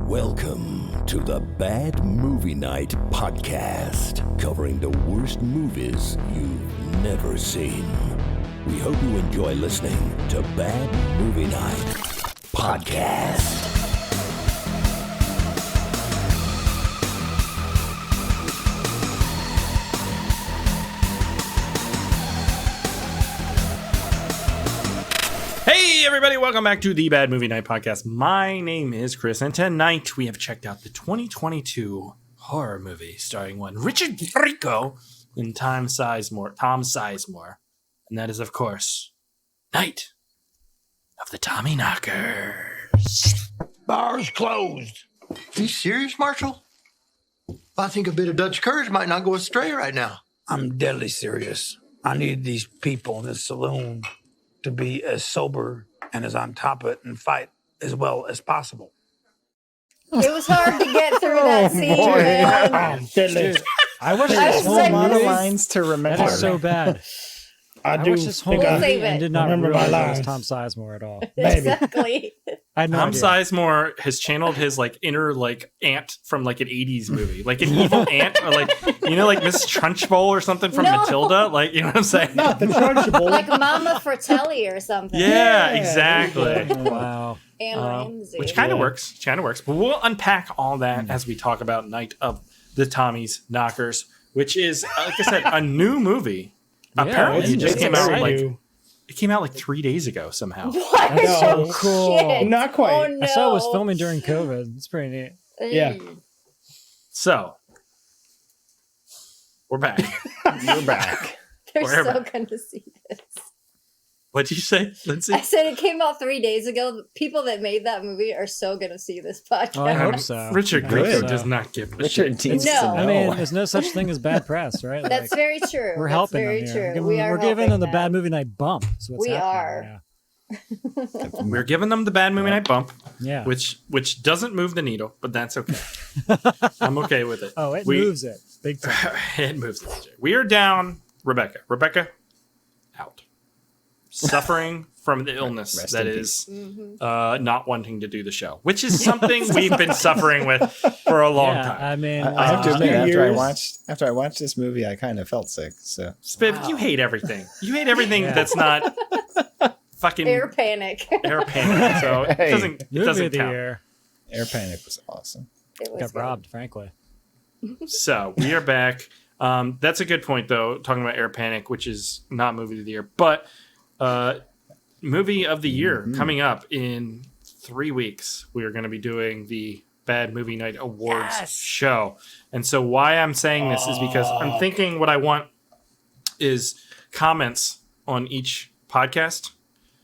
Welcome to the Bad Movie Night podcast, covering the worst movies you've never seen. We hope you enjoy listening to Bad Movie Night podcast. Hey everybody, welcome back to the Bad Movie Night Podcast. My name is Chris, and tonight we have checked out the 2022 horror movie starring one Richard Grieco and Tom Sizemore. And that is, of course, Night of the Tommyknockers. Bar's closed. Are you serious, Marshall? I think a bit of Dutch courage might not go astray right now. I'm deadly serious. I need these people in this saloon to be as sober and as on top of it and fight as well as possible. It was hard to get through that scene, man. Deadly. I wish I this was whole like, monologues to remember. That is so bad. I I wish this whole We'll movie save it. and did not Remember my realize it was lines. Tom Sizemore at all. Exactly. I had no Tom idea. Sizemore has channeled his inner aunt from an 80s movie, like an evil aunt, or like Miss Trunchbull or something from No. Matilda. Like, you know what I'm saying? Not the Trunchbull. Like Mama Fratelli or something. Yeah, exactly. Wow. And Ramsey. Which kind of works. But we'll unpack all that as we talk about Night of the Tommy's Knockers, which is, like I said, a new movie. Apparently, it just came out it came out 3 days ago somehow. What? No. Oh, Cool. shit. Not quite. Oh, no. I saw it was filming during COVID. It's pretty neat. Yeah. So we're back. You're back. They're We're so back. going to see this. What'd you say, Lindsay? I said it came out 3 days ago. The people that made that movie are so going to see this podcast. Oh, I hope so. Richard I hope Grieco so. does not give a Richard shit. needs No. to know. I mean, there's no such thing as bad press, right? That's very true. We're That's helping very them true. here. We are We're giving them the helping bad movie night bump. Is what's We happening are. right We're giving them the Bad Movie Night bump, now. Yeah. which doesn't move the needle, but that's okay. I'm okay with it. Oh, it We- moves it big time. It moves it. We are down Rebecca. Rebecca, out. Suffering from the illness Rest that in is Mm-hmm. not wanting to do the show, which is something we've been suffering with for a long Yeah, time. I mean, I have to admit, uh, after I watched this movie, I kind of felt sick. So Spiv, you hate everything. You hate everything that's not fucking Air panic. air panic. So it Hey. doesn't it movie doesn't of the count. year. Air Panic was awesome. It was Got good. robbed, frankly. So we are back. That's a good point, though, talking about Air Panic, which is not movie of the year, but movie of the year coming up in 3 weeks. We are going to be doing the Bad Movie Night Awards show. And so why I'm saying this is because I'm thinking what I want is comments on each podcast.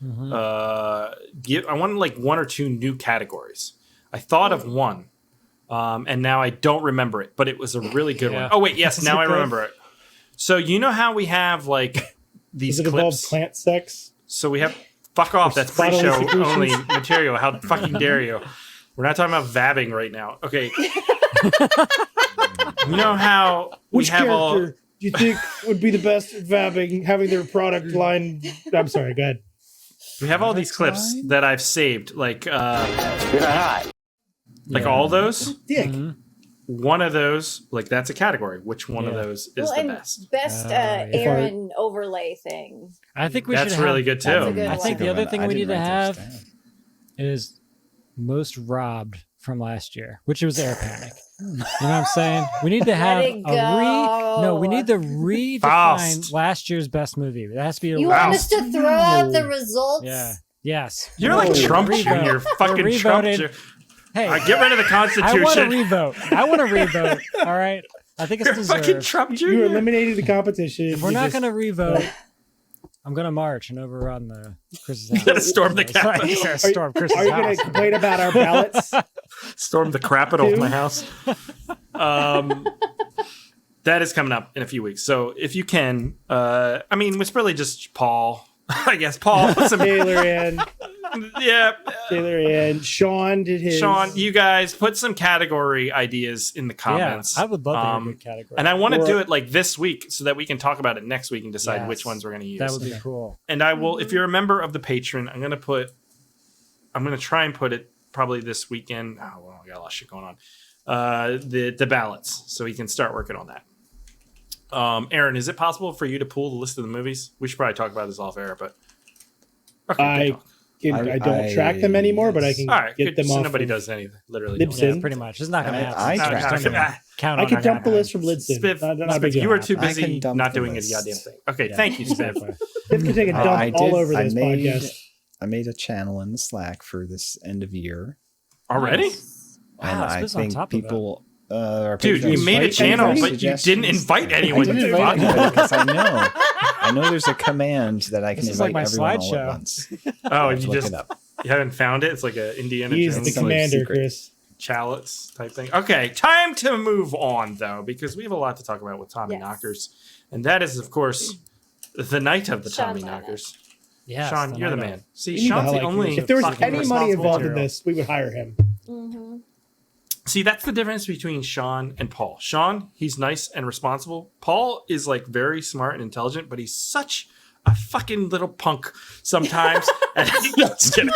I want one or two new categories. I thought of one. And now I don't remember it, but it was a really good one. Oh wait, yes, now I remember it. So you know how we have these Does it involve clips? plant sex? So we have fuck off. That's bodily pre-show secretions? only material. How fucking dare you? We're not talking about vabbing right now. Okay. You know how Which we have character do you think would be the best at vabbing, having their product line? I'm sorry, go ahead. we have all these clips fine. that I've saved, all those. Dick. One of those, that's a category. Which one of Yeah. those is the and best? Best yeah. Aaron overlay thing. I think we That's should really have, good too. That's a good I think one. the other thing I we need didn't to write those have down. is most robbed from last year, which was Air Panic. You know what I'm saying? We need to have it go. we need to redefine Faust. last year's best movie. That has to be a You Wow. want us to throw out the results? Yeah. Yes. You're like No. Trump Revote. Jr. Fucking We're Trump revoted. Jr. Hey, Get rid of the I want to Constitution. revote. I want to revote. All right. I think it's You're fucking deserved. Trump Jr. You eliminated the competition. If we're You not just- going to revote, I'm going to march and overrun the Chris's house. Gotta storm the That's right. Capitol. You gotta storm Chris's Are you going house. to complain about our ballots? Storm the Capitol of Two. my house. That is coming up in a few weeks. So if you can, it's really just Paul. I guess Paul. Put some, Taylor and yeah. Sean did his. Sean, you guys put some category ideas in the comments. Yeah, I would love to hear a good category. And I want to Or- do it this week so that we can talk about it next week and decide Yes. which ones we're going to use. That would be cool. And I will, if you're a member of the Patreon, I'm going to try and put it probably this weekend. Oh, well, I got a lot of shit going on. The ballots, so he can start working on that. Aaron, is it possible for you to pull the list of the movies? We should probably talk about this off air, but okay, I don't track them anymore, but I can get them so off. Nobody does anything. Literally, Libsyn. Yeah, pretty much. It's not going to happen. I Count I on can our dump the guy. list from Libsyn. Spiff, you were too I busy can dump not the doing list. a goddamn thing. Okay, thank you, Spiff. Spiff can take a dump all over this podcast. I made a channel in the Slack for this end of year. Already? And Wow, I Spiff's on think top of it. people are Dude, you made a channel, but you didn't invite anyone. I didn't You invite fuck. anybody because I know there's a command that I can This is like invite my everyone all slideshow. at once. Oh, and Let's you look just it up. you haven't found it? It's like a Indiana He is Jones the Some commander, secret. Chris. chalice type thing. Okay, time to move on though, because we have a lot to talk about with Tommy Yes. Knockers, and that is, of course, the night of the Sean's Tommy on it. Knockers. Yes, Sean, you're the night man. of. See, We need to Sean's the highlight only. Chris. If there was fucking any money responsible involved in material. this, we would hire him. Mm-hmm. See, that's the difference between Sean and Paul. Sean, he's nice and responsible. Paul is like very smart and intelligent, but he's such a fucking little punk sometimes. And, just kidding.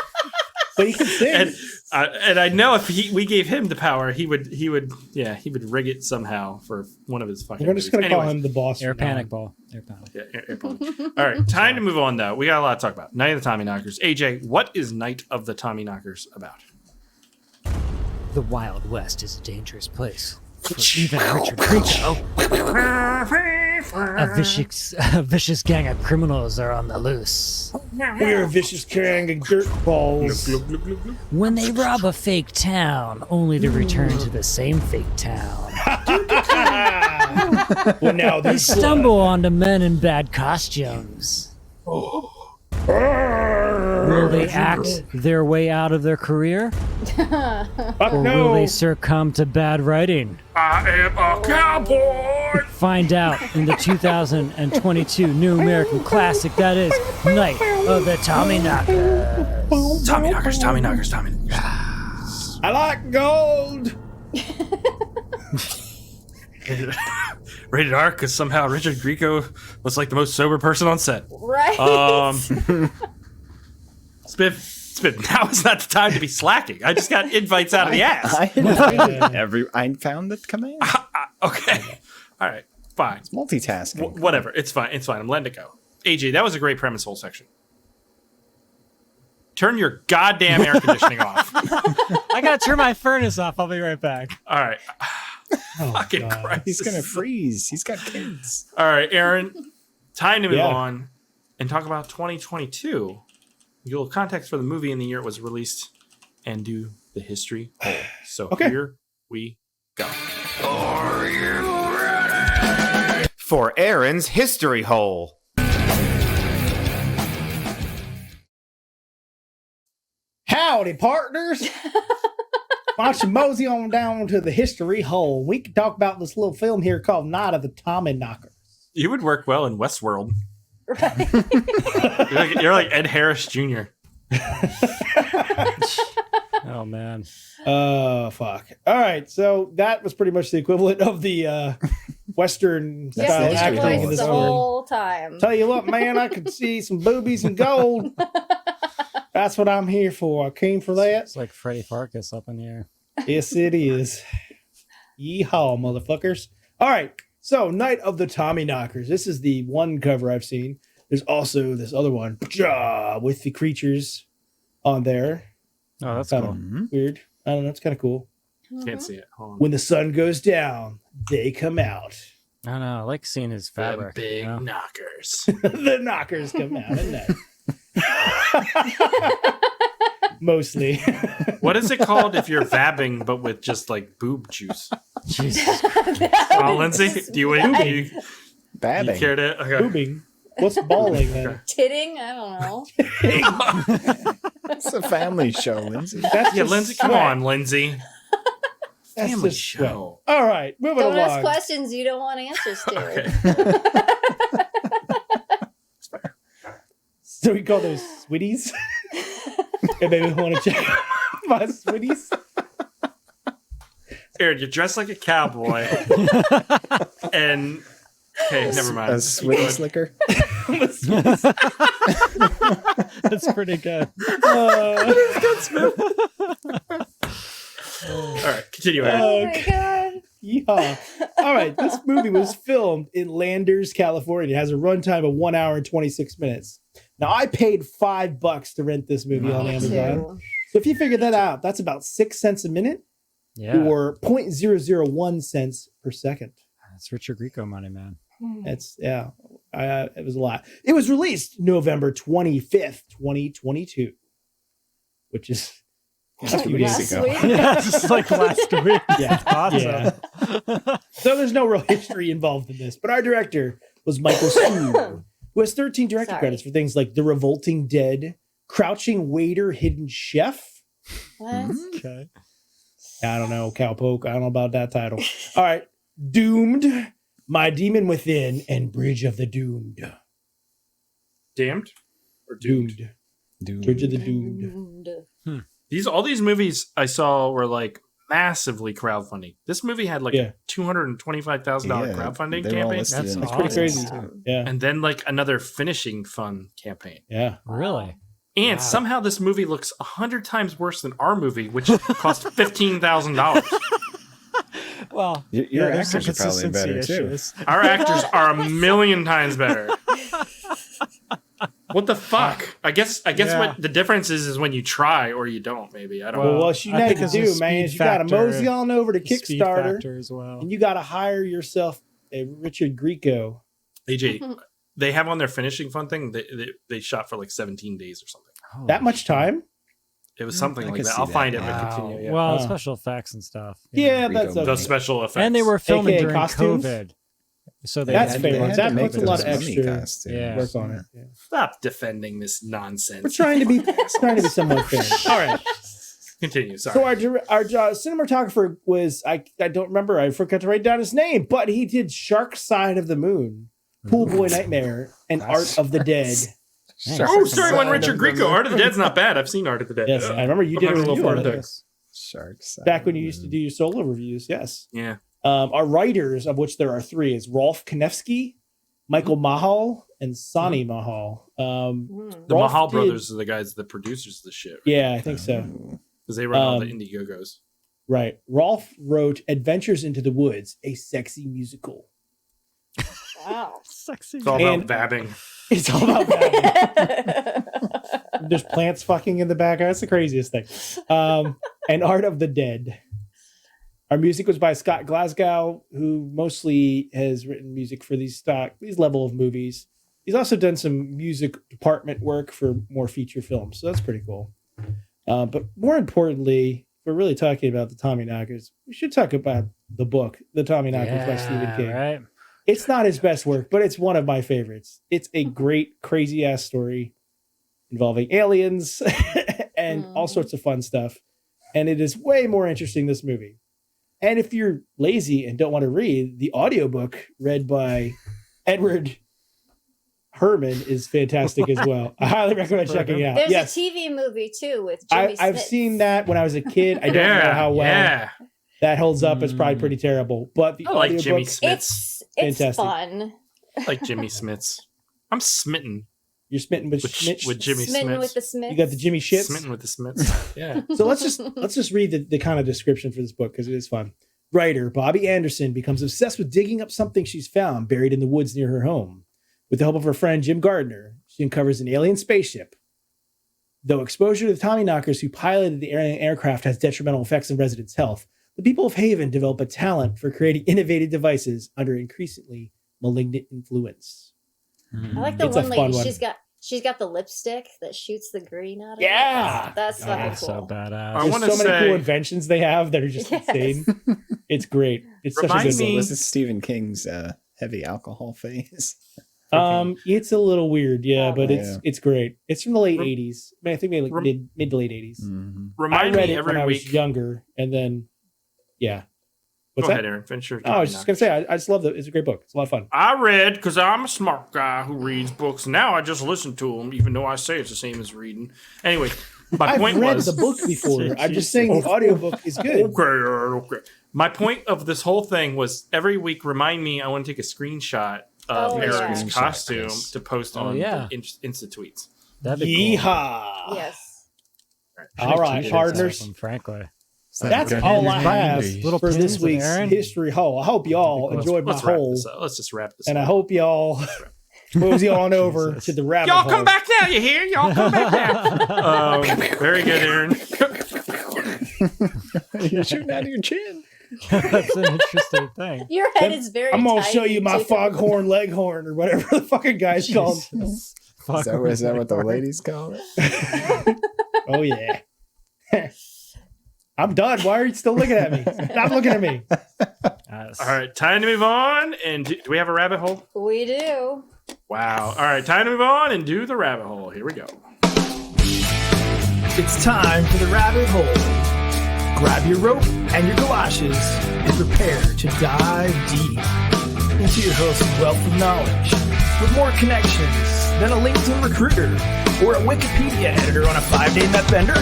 But he can sing. And I know if we gave him the power, he would rig it somehow for one of his fucking. We're just going to call Anyways. him the boss. Air from now panic on. ball. Air panic. Yeah, airplane. All right, time to move on though. We got a lot to talk about. Night of the Tommy Knockers. AJ, what is Night of the Tommy Knockers about? The Wild West is a dangerous place for even richer creatures. A vicious gang of criminals are on the loose. We're a vicious gang of dirt balls. When they rob a fake town, only to return to the same fake town. Well, now They they stumble onto men in bad costumes. Will they act their way out of their career? Fuck Or will no. they succumb to bad writing? I am a cowboy. Find out in the 2022 new American classic that is Night of the Tommy Knockers. Tommy Knockers, Tommy Knockers, Tommy. I like gold. Rated R, because somehow Richard Grieco was like the most sober person on set. Right. Spiff, now is not the time to be slacking. I just got invites out of the ass. I found the command. Okay. All right. Fine. Multitasking. Whatever. It's fine. It's fine. I'm letting it go. AJ, that was a great premise, whole section. Turn your goddamn air conditioning off. I gotta turn my furnace off. I'll be right back. All right. Oh, Fucking God. Christ. He's gonna freeze. He's got kids. All right, Aaron. Time to move Yeah. on and talk about 2022. Give a little context for the movie in the year it was released and do the history hole. So Okay. here we go. For Aaron's history hole. Howdy, partners. Why don't you mosey on down to the history hole? We can talk about this little film here called Night of the Tommy Knockers. You would work well in Westworld. You're like Ed Harris Jr. Oh man. Fuck. All right, so that was pretty much the equivalent of the Western Yes, style it history acting in was this the film. whole time. Tell you what, man, I could see some boobies and gold. That's what I'm here for. I came for that. It's like Freddy Farkas up in here. Yes, it is. Yeehaw, motherfuckers. All right, so Night of the Tommy Knockers. This is the one cover I've seen. There's also this other one with the creatures on there. Oh, that's Kind cool. of weird. I don't know. It's kind of cool. Can't see it. Hold on. When the sun goes down, they come out. I don't know. I like seeing his The fabric. big you know? knockers. The knockers come out at night. Mostly. What is it called if you're vabbing but with just like boob juice? Jesus. Oh, Lindsay, do you Babbing. care to? Okay. Boobing. What's balling then? Titting? I don't know. It's a family show, Lindsay. That's Yeah, just Lindsay, come sweat. on, Lindsay. That's Family just sweat. show. All right, moving Don't ask along. questions you don't want answers to. Okay. So we call those sweeties. And maybe we want to check my sweeties. Aaron, you're dressed like a cowboy. And okay, never mind. A sweaty slicker. That's pretty good. Continue. Aaron. Oh my god. Yeah. All right. This movie was filmed in Landers, California. It has a runtime of 1 hour and 26 minutes. Now, I paid $5 to rent this movie on Amazon. So if you figure that out, that's about 6 cents a minute or 0.001 cents per second. That's Richard Grieco money, man. That's, it was a lot. It was released November 25th, 2022, which is a few days ago. Yeah, just like last week. Yeah. Awesome. Yeah. So there's no real history involved in this, but our director was Michael Sue, who has 13 director credits for things like The Revolting Dead, Crouching Waiter, Hidden Chef. What? Okay. I don't know, Cowpoke. I don't know about that title. All right. Doomed, My Demon Within, and Bridge of the Doomed. Damned or doomed? Bridge of the Doomed. All these movies I saw were like massively crowdfunding. This movie had like a $225,000 crowdfunding campaign. That's pretty crazy. Yeah. And then like another finishing fun campaign. Yeah. Really? And somehow this movie looks 100 times worse than our movie, which cost $15,000. Well, your actors are probably better too. Our actors are a million times better. What the fuck? I guess what the difference is when you try or you don't. Maybe I don't know. Well, what you need to do, man, is you got to mosey on over to Kickstarter, as well. and you got to hire yourself a Richard Grieco. AJ, they have on their finishing fun thing. They shot for like 17 days or something. Oh, that much time? It was something like that. I'll find it. But continue. Yeah. Well, special effects and stuff. Yeah, that's okay. The special effects, and they were filming AKA during costumes? COVID. So that's fair. That make puts a lot of those mummy extra costumes. work on it. Yeah. Stop defending this nonsense. We're trying to be somewhat fair. All right. Continue. Sorry. So our cinematographer was I don't remember. I forgot to write down his name, but he did Shark Side of the Moon, Pool Boy Nightmare, and Art of the Dead. Starring one Richard Grieco. Art of the Dead's not bad. I've seen Art of the Dead. Yes, I remember you did a review of it. Sharks. Back when you used to do your solo reviews. Yes. Yeah. Our writers, of which there are 3, is Rolf Konevsky, Michael Mahal, and Sonny Mahal. The Mahal brothers are the guys, the producers of the shit. Right? Yeah, I think so. Because they run all the Indiegogos. Right. Rolf wrote Adventures into the Woods, a sexy musical. Wow. Sexy. It's all about vabbing. It's all about vabbing. There's plants fucking in the background. It's the craziest thing. And Art of the Dead. Our music was by Scott Glasgow, who mostly has written music for these level of movies. He's also done some music department work for more feature films, so that's pretty cool. But more importantly, if we're really talking about the Tommyknockers, we should talk about the book, The Tommyknockers by Stephen King. Right. It's not his best work, but it's one of my favorites. It's a great, crazy-ass story involving aliens and all sorts of fun stuff. And it is way more interesting, this movie. And if you're lazy and don't want to read, the audiobook read by Edward Herman is fantastic as well. I highly recommend checking it out. There's Yes. a TV movie too with Jimmy I've Smits. seen that when I was a kid. I don't know how well that holds up. It's probably pretty terrible. But the I like Jimmy audiobook, Smits. It's fantastic. fun. I like Jimmy Smits. I'm smitten You're smitten with with Jimmy Smitten Smits. with the Smiths. You got the Jimmy Shits. Smitten with the Smits. Yeah. So let's just read the kind of description for this book because it is fun. Writer Bobby Anderson becomes obsessed with digging up something she's found buried in the woods near her home. With the help of her friend Jim Gardner, she uncovers an alien spaceship. Though exposure to the Tommyknockers who piloted the alien aircraft has detrimental effects on residents' health, the people of Haven develop a talent for creating innovative devices under increasingly malignant influence. I like the It's a one fun lady. one. She's got the lipstick that shoots the green out of Yeah! it. That's fucking cool. So badass. I There's wanna so many say- cool inventions they have that are just insane. It's great. It's such a Remind good me- book. This is Stephen King's heavy alcohol phase. It's a little weird, yeah, but Yeah. it's great. It's from the late '80s. I think maybe like mid to late '80s. I Remind read me it every when I was week. younger, and then yeah. What's Go that? ahead, Aaron. Finish your Oh, I was just gonna say, I just love it. It's a great book. It's a lot of fun. I read because I'm a smart guy who reads books. Now I just listen to them, even though I say it's the same as reading. Anyway, my I've point read was the book before. I'm just saying the audiobook is good. Okay. My point of this whole thing was every week remind me I want to take a screenshot of Oh, Aaron's yeah. costume Screenshot, to post Oh, on yeah. the Insta tweets. That'd be cool. Yeehaw! Yes. All right, T-shirts partners. of them, frankly. That's all I have Little for pins this with week's Aaron. History Hole. I hope y'all enjoyed my Let's wrap hole, this up. Let's just wrap this and up. I hope y'all mosey on over to the rabbit Y'all hole. come back now, you hear? Y'all come back now. Very good, Aaron. You're shooting out of your chin. That's an interesting thing. Your head is very I'm gonna tiny, show you my too. foghorn leghorn or whatever the fucking guy's called. Is that what the ladies call it? Oh yeah. I'm done. Why are you still looking at me? Stop looking at me. Yes. All right, time to move on. And do we have a rabbit hole? We do. Wow. All right, time to move on and do the rabbit hole. Here we go. It's time for the rabbit hole. Grab your rope and your galoshes and prepare to dive deep into your host's wealth of knowledge with more connections than a LinkedIn recruiter or a Wikipedia editor on a 5-day met bender.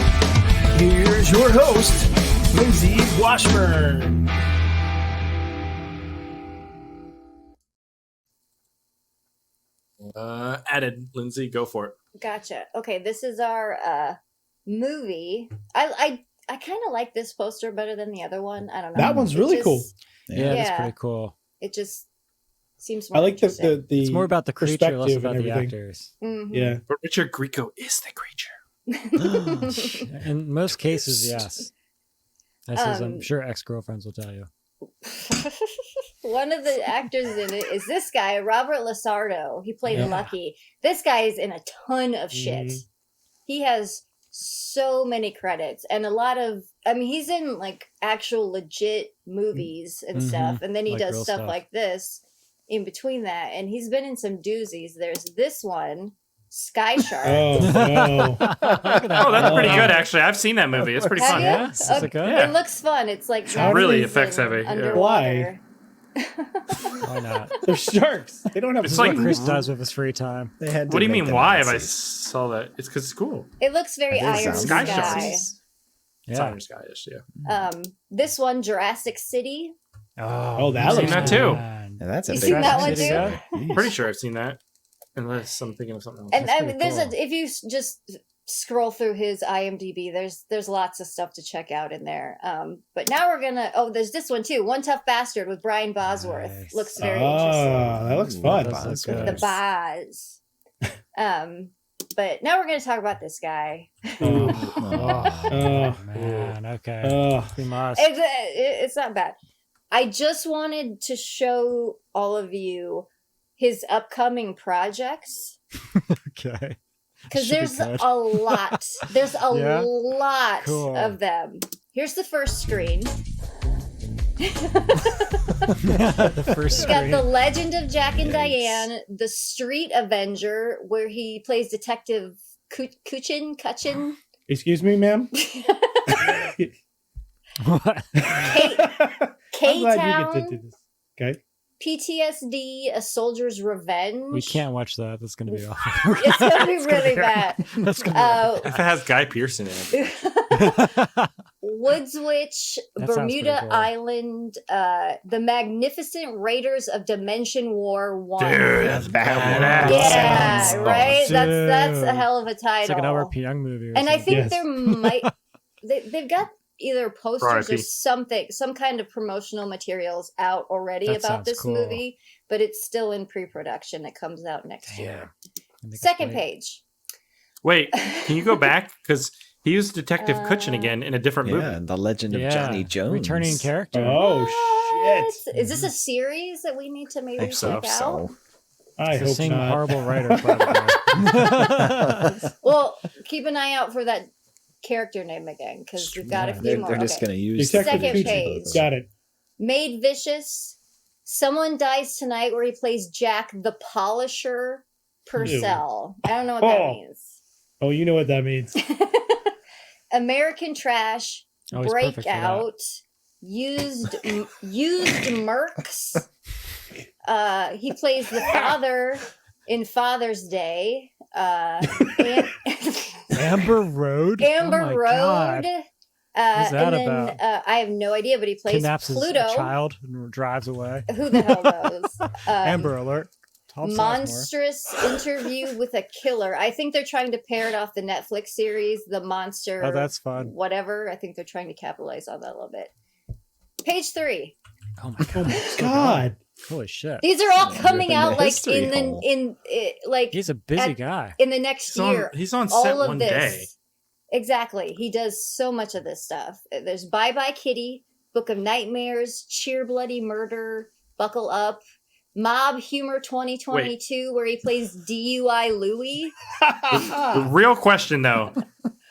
Here's your host, Lindsay Washburn. Added, Lindsay, go for it. Gotcha. Okay, this is our movie. I kind of like this poster better than the other one. I don't know. That one's really cool. Yeah, that's Yeah. pretty cool. It just seems more I like the It's more about the creature, less perspective about and the everything. actors. Yeah. But Richard Grieco is the creature. In most cases, yes. As I'm Um, sure ex-girlfriends will tell you. One of the actors in it is this guy, Robert Lasardo. He played Yeah. Lucky. This guy is in a ton of shit. Mhm. He has so many credits and a lot of, I mean, he's in like actual legit movies and Mhm. stuff. And then he Like does real stuff stuff. like this in between that. And he's been in some doozies. There's this one, Sky Shark. Oh, no. Oh, that's pretty good, actually. I've seen that movie. It's pretty Have fun. you? Yeah? Is it good? Yeah. It looks fun. It's like Really nazis effects and heavy, yeah. underwater. Why not? They're sharks. They don't have It's What like- Chris does with his free time. They had to What do you make mean, them why have I Nazis. saw that? It's because it's cool. It looks very Are they Iron zombies? Sky Sky. Sharks. It's Yeah. Iron Sky-ish, yeah. This one, Jurassic City. Oh, that I've looks seen that too. man. Yeah, that's a You big seen that one Jurassic too? City, Pretty sure I've seen that. Unless I'm thinking of something else. And That's I mean, pretty there's cool. if you just scroll through his IMDb, there's lots of stuff to check out in there. But now we're gonna. Oh, there's this one too. One Tough Bastard with Brian Bosworth. Nice. Looks very interesting. Oh, that looks fun. That does look The good. Boz. But now we're gonna talk about this guy. Oh, man. Okay. Oh, We must. It's not bad. I just wanted to show all of you his upcoming projects Okay. because Should be there's good. a lot. There's a Yeah? lot Cool. of them. Here's the first screen. The first We've got screen. The Legend of Jack and Diane, The Street Avenger, where he plays Detective Kuchin. excuse me, ma'am. What? K I'm glad you get to Town, do this. Okay. PTSD, A Soldier's Revenge. We can't watch that. That's going to be awful. It's gonna be really bad. That's going If it has Guy Pearson in it. Uh, to Woods Witch, That sounds Bermuda pretty cool. Island, The Magnificent Raiders of Dimension War 1. Dude, that's Badass. Yeah, Sounds right? awesome. That's a Dude. hell of a title. It's like an Albert P. Young movie. Or And I think Yes. there might they've got either posters or R.I.P. something, some kind of promotional materials out already That about sounds this cool. movie, but it's still in pre-production. It comes out next year. I think it's Second great. page. Wait, can you go back? Because he used Detective Kuchin again in a different Yeah, movie. and the Legend of Yeah. Johnny Jones. Returning character. Oh, What? shit. Is this a series that we need to maybe Hope so. check out? So, I It's the hope same not. horrible writer. Probably. Well, keep an eye out for that character name again, because we've got a Yeah, few more. they're just Okay. going to use Detective Second Kuchin. page. Got it. Made Vicious. Someone Dies Tonight, where he plays Jack the Polisher Purcell. I don't know what that Oh. means. Oh, you know what that means. American Trash, Oh, he's perfect for that. Breakout, used Mercs. He plays the father in Father's Day. Amber Road. Amber Oh my Road. God. What's that and then about? I have no idea, but he plays Kidnaps his Pluto. child and drives away. Who the hell knows? Amber Alert. Tom Sizemore. Monstrous Interview with a Killer. I think they're trying to parrot off the Netflix series, The Monster. Oh, that's fun. Whatever. I think they're trying to capitalize on that a little bit. Page 3. Oh my god. Oh my god. Holy shit. These are all coming in the out like history hole. like He's a busy guy. in the next year. He's on all set of one this. day. Exactly. He does so much of this stuff. There's Bye Bye Kitty, Book of Nightmares, Cheer Bloody Murder, Buckle Up, Mob Humor 2022, where he plays DUI Louie. The real question, though,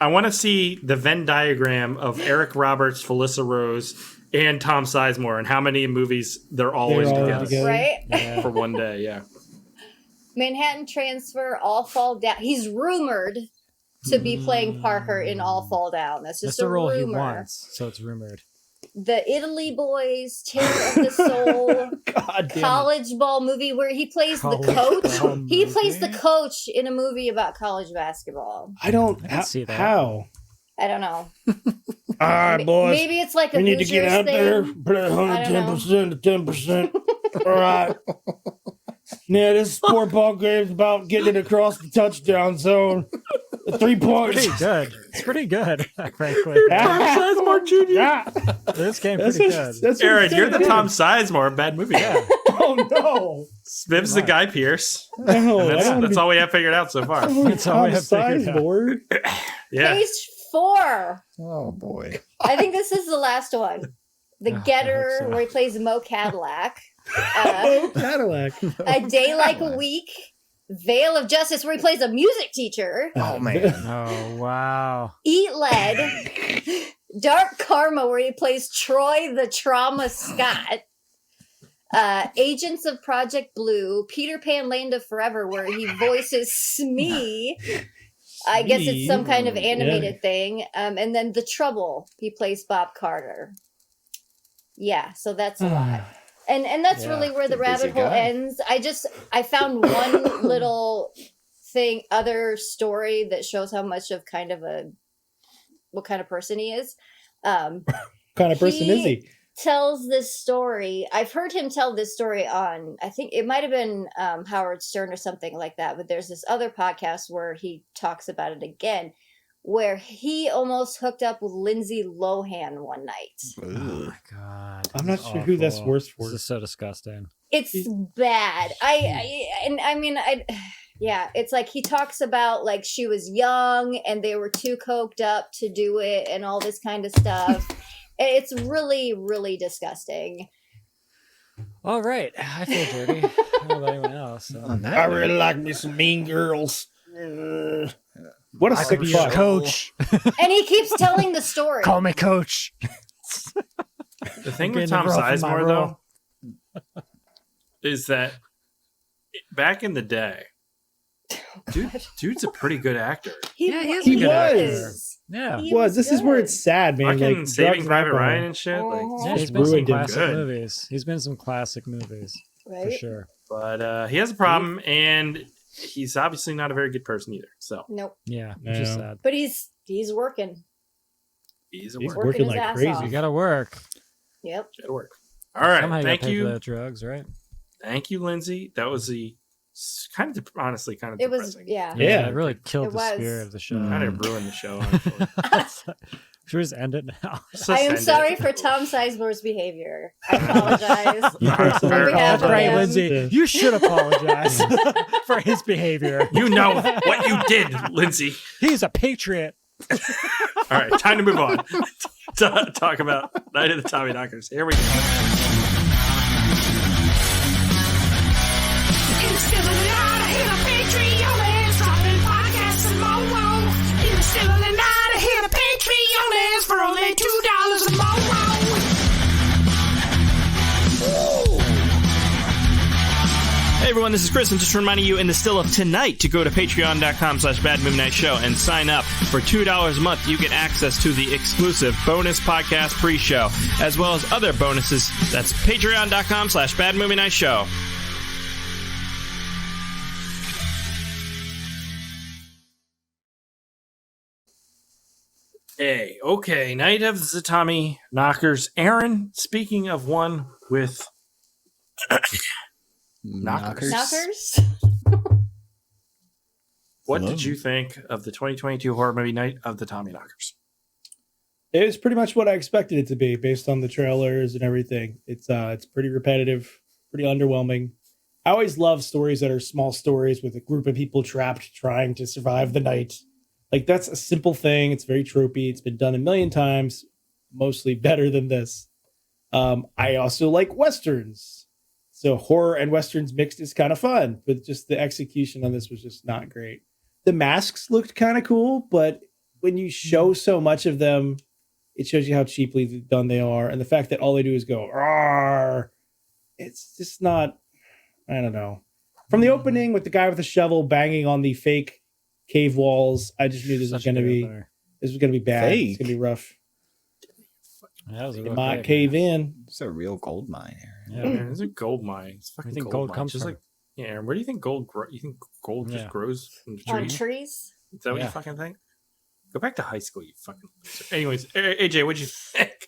I want to see the Venn diagram of Eric Roberts, Felissa Rose, and Tom Sizemore, and how many movies they're all in together Right? Yeah. for one day. Yeah. Manhattan Transfer, All Fall Down. He's rumored to be playing Parker in All Fall Down. That's That's just a the role he rumor. wants, so it's rumored. The Italy Boys, Terror of the Soul, God damn it. college ball movie where he plays the College coach. ball He plays the movie? coach in a movie about college basketball. I don't I can see that. how. I don't know. All right, boys. Maybe it's like a We need to get Hoosiers out there, thing. put it I don't know. 110% to 10%. All right. Yeah, this sport ball game's about getting it across the touchdown zone. The 3 points. Pretty good. It's pretty good, frankly. Sizemore Jr. Yeah. This game That's pretty what- good. that's what Aaron, I'm you're the saying. Tom Sizemore of Bad Movie. Yeah. Oh, no. Spiv's the Guy Pierce. No, And I that's don't that's be- all we have figured out so far. That's all we have figured out. Sizemore. Yeah. Page 4. Oh boy. I think this is the last one. The Oh, I Getter, hope so. where he plays Mo Cadillac. Oh, Cadillac. A Day Like a Week. Veil of Justice, where he plays a music teacher. Oh man. Oh wow. Eat Lead. Dark Karma, where he plays Troy the Trauma Scott. Agents of Project Blue. Peter Pan Lane to Forever, where he voices Smee. I guess it's some kind of animated thing. And then The Trouble, he plays Bob Carter. Yeah, so that's a lot. And that's Yeah, really where the he's a busy rabbit hole guy. ends. I found one little other story that shows how much of what kind of person he is. What kind of person is he? Tells this story. I've heard him tell this story on, I think it might have been Howard Stern or something like that, but there's this other podcast where he talks about it again, where he almost hooked up with Lindsay Lohan one night. Oh my god. I'm not This is sure who that's awful. worse for. This is so disgusting. It's bad. Yeah, it's like he talks about like she was young and they were too coked up to do it and all this kind of stuff. It's really, really disgusting. All right. I feel dirty. I don't know about anyone else. So. On that I note, really like me some Mean Girls. What a I sick could be your fuck. coach. And he keeps telling the story. Call me coach. The thing I'm with getting Tom a girl from my Sizemore, role. though, is that back in the day, dude's a pretty good actor. He He was. Yeah. He Was this is where good. it's sad, man. Fucking Like, Saving drugs and Private alcohol. Ryan and shit. Like, Uh-huh. Yeah, Just he's been some ruined him. classic Good. movies. He's been some classic movies for Right? sure. but he has a problem, and he's obviously not a very good person either. So Nope. Yeah, which is Yeah. sad. But he's working. he's a He's work. working his like ass crazy. off. You gotta work. Yep. Should work. All right, Somehow you thank gotta pay for you, those drugs, right? thank you, Lindsay. That was honestly kind of It was depressing. yeah. Yeah. It really killed It the was. spirit of the show. Kind of ruined the show. Honestly. Should we just end it now? Just I am end it. sorry for Tom Sizemore's behavior. I apologize. You personally On behalf That's of right, him. Lindsay. You should apologize for his behavior. You know what you did, Lindsay. He's a patriot. All right, time to move on. Talk about Night of the Tommyknockers. Here we go. Hey everyone, this is Chris, and just reminding you in the still of tonight to go to patreon.com/badmovienightshow and sign up. For $2 a month, you get access to the exclusive bonus podcast pre-show, as well as other bonuses. That's patreon.com/badmovienightshow. Hey, okay, Night of the Tommyknockers. Aaron, speaking of one with Knockers. Knockers? What Hello. did you think of the 2022 horror movie Night of the Tommyknockers? It was pretty much what I expected it to be based on the trailers and everything. It's pretty repetitive, pretty underwhelming. I always love stories that are small stories with a group of people trapped trying to survive the night. Like, that's a simple thing. It's very tropey. It's been done a million times, mostly better than this. I also like Westerns. So horror and Westerns mixed is kind of fun, but just the execution on this was just not great. The masks looked kind of cool, but when you show so much of them, it shows you how cheaply done they are. And the fact that all they do is go, "Arr," it's just not, I don't know. From the opening with the guy with the shovel banging on the fake cave walls, I just knew this was going to be bad. It's going to be rough. That was a It real might great, cave man. in. It's a real gold mine here. Yeah, man, it's a gold mine. It's fucking Where do you think gold gold mine. comes Just from? like, yeah, where do you think gold grows? You think gold just Yeah. grows in the On trees? trees? Is that what you Yeah. fucking think? Go back to high school, you fucking loser. Anyways, AJ, what'd you think?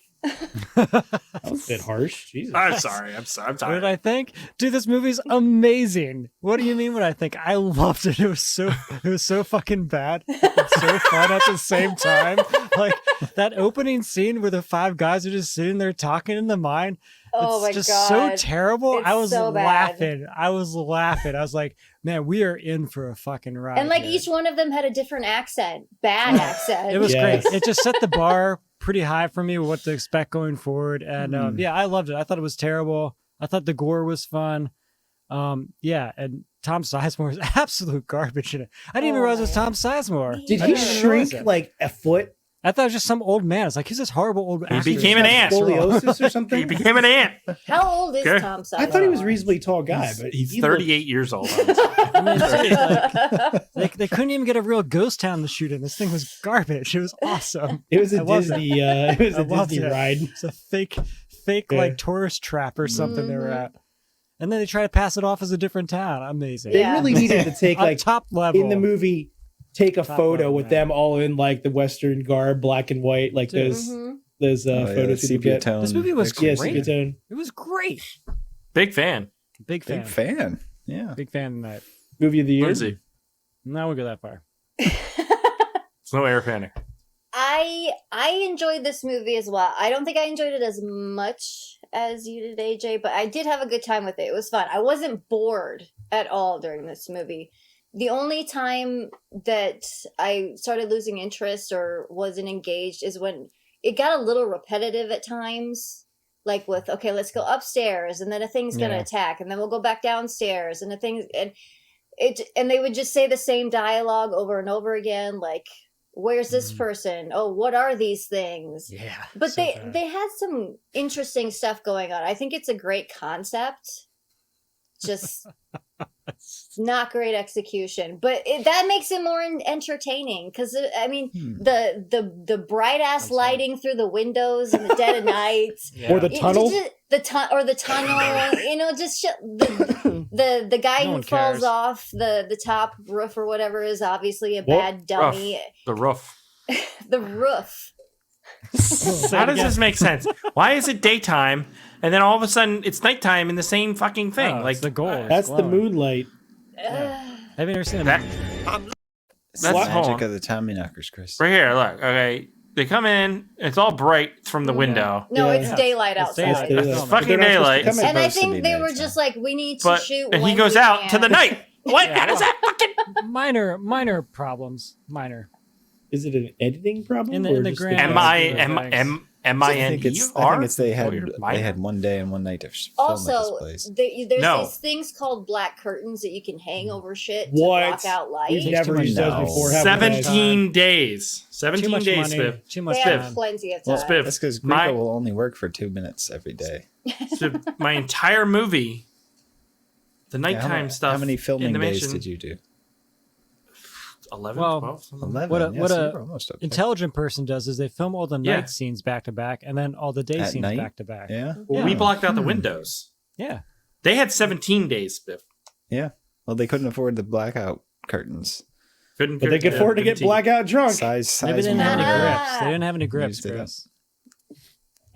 That was a bit harsh. Jesus. I'm sorry. I'm What tired. did I think? Dude, this movie's amazing. What do you mean what I think? I loved it. It was so fucking bad. It's so fun at the same time. Like that opening scene where the five guys are just sitting there talking in the mine. Oh It's my just god. so terrible. It's I was so bad. laughing. I was like, man, we are in for a fucking ride. And like here. each one of them had a different accent. Bad accent. It was Yes. great. It just set the bar pretty high for me with what to expect going forward. And yeah, I loved it. I thought it was terrible. I thought the gore was fun. Yeah, and Tom Sizemore is absolute garbage in it. I didn't even realize it was Tom Sizemore. Did I he didn't even realize shrink it. like a foot? I thought it was just some old man. It's like he's this horrible old actor. became an ant. Scoliosis or He something? became an ant. How old is Okay. Tom Sizemore? I thought he was a reasonably tall guy, but He's he looked- 38 years old. I mean, seriously, like, they couldn't even get a real ghost town to shoot in. This thing was garbage. It was awesome. It was I a loved it. Disney. It was I a loved Disney it. ride. It's a fake Yeah. like tourist trap or something they were at. And then they try to pass it off as a different town. Amazing. They Yeah. really needed to take On like top level in the movie, take a Top photo level, with man. them all in like the Western garb, black and white, like Dude. those Oh, yeah, photos people sepia get. tone. This movie was Yeah, great. sepia tone. It was great. Big fan. Big fan. Big fan. Yeah. Big fan tonight. Movie of the year. Lindsay, Now we'll go that far. it's no air panic. I enjoyed this movie as well. I don't think I enjoyed it as much as you did, AJ, but I did have a good time with it. It was fun. I wasn't bored at all during this movie. The only time that I started losing interest or wasn't engaged is when it got a little repetitive at times. Like with, okay, let's go upstairs and then a thing's gonna Yeah. attack, and then we'll go back downstairs and the thing and they would just say the same dialogue over and over again, like, where's this person? Oh, what are these things? Yeah. But so bad. they had some interesting stuff going on. I think it's a great concept. Just not great execution, but that makes it more entertaining. Because I mean, the bright ass lighting through the windows in the dead of night, Or the tunnel. the tunnel. You know, just the guy No who one falls cares. off the top roof or whatever is obviously a What? bad dummy. The roof. The roof. How does this make sense? Why is it daytime and then all of a sudden it's nighttime in the same fucking thing? Oh, like it's the goal. It's That's the glowing. moonlight. Have you ever seen that. It's That's the hold magic on. of the Tommyknockers, Chris. Right here, look. Okay, they come in. It's all bright from the window. No, Yeah. it's daylight It's outside. daylight. It's It's fucking But they're not supposed to daylight. come in. And I supposed to think be they were nighttime. just like, we need to But shoot. and he when goes we out can. to the night. What? How does that fucking? minor problems. Minor. Is it an editing problem? In the- or in the just grand- I think it's they had Minor. one day and one night to film at Also, this place. there's No. these things called black curtains that you can hang over shit What? to block out light. We've Takes never too used much those time. before. have we, guys? 17 days. Too 17 much days, money. Spiv. Too much They have time. plenty of Well, time. Spiv. That's because My- Grego will only work for 2 minutes every day. Spiv, my entire movie, the Yeah, nighttime stuff. How many filming in the days mansion, did you do? 11, Well, 12? something? 11. What a- yeah, what so a you're almost okay. Intelligent person does is they film all the night Yeah. scenes back to back and then all the day At scenes night? back to back. Yeah, Well, we blocked out the windows. Yeah. They had 17 days, Spiv. yeah. Well, they couldn't afford the blackout curtains. Couldn't But they could afford to get 17. blackout drunk. Size. Maybe they didn't have any Ah. grips. They didn't have any grips, Used it up. Chris.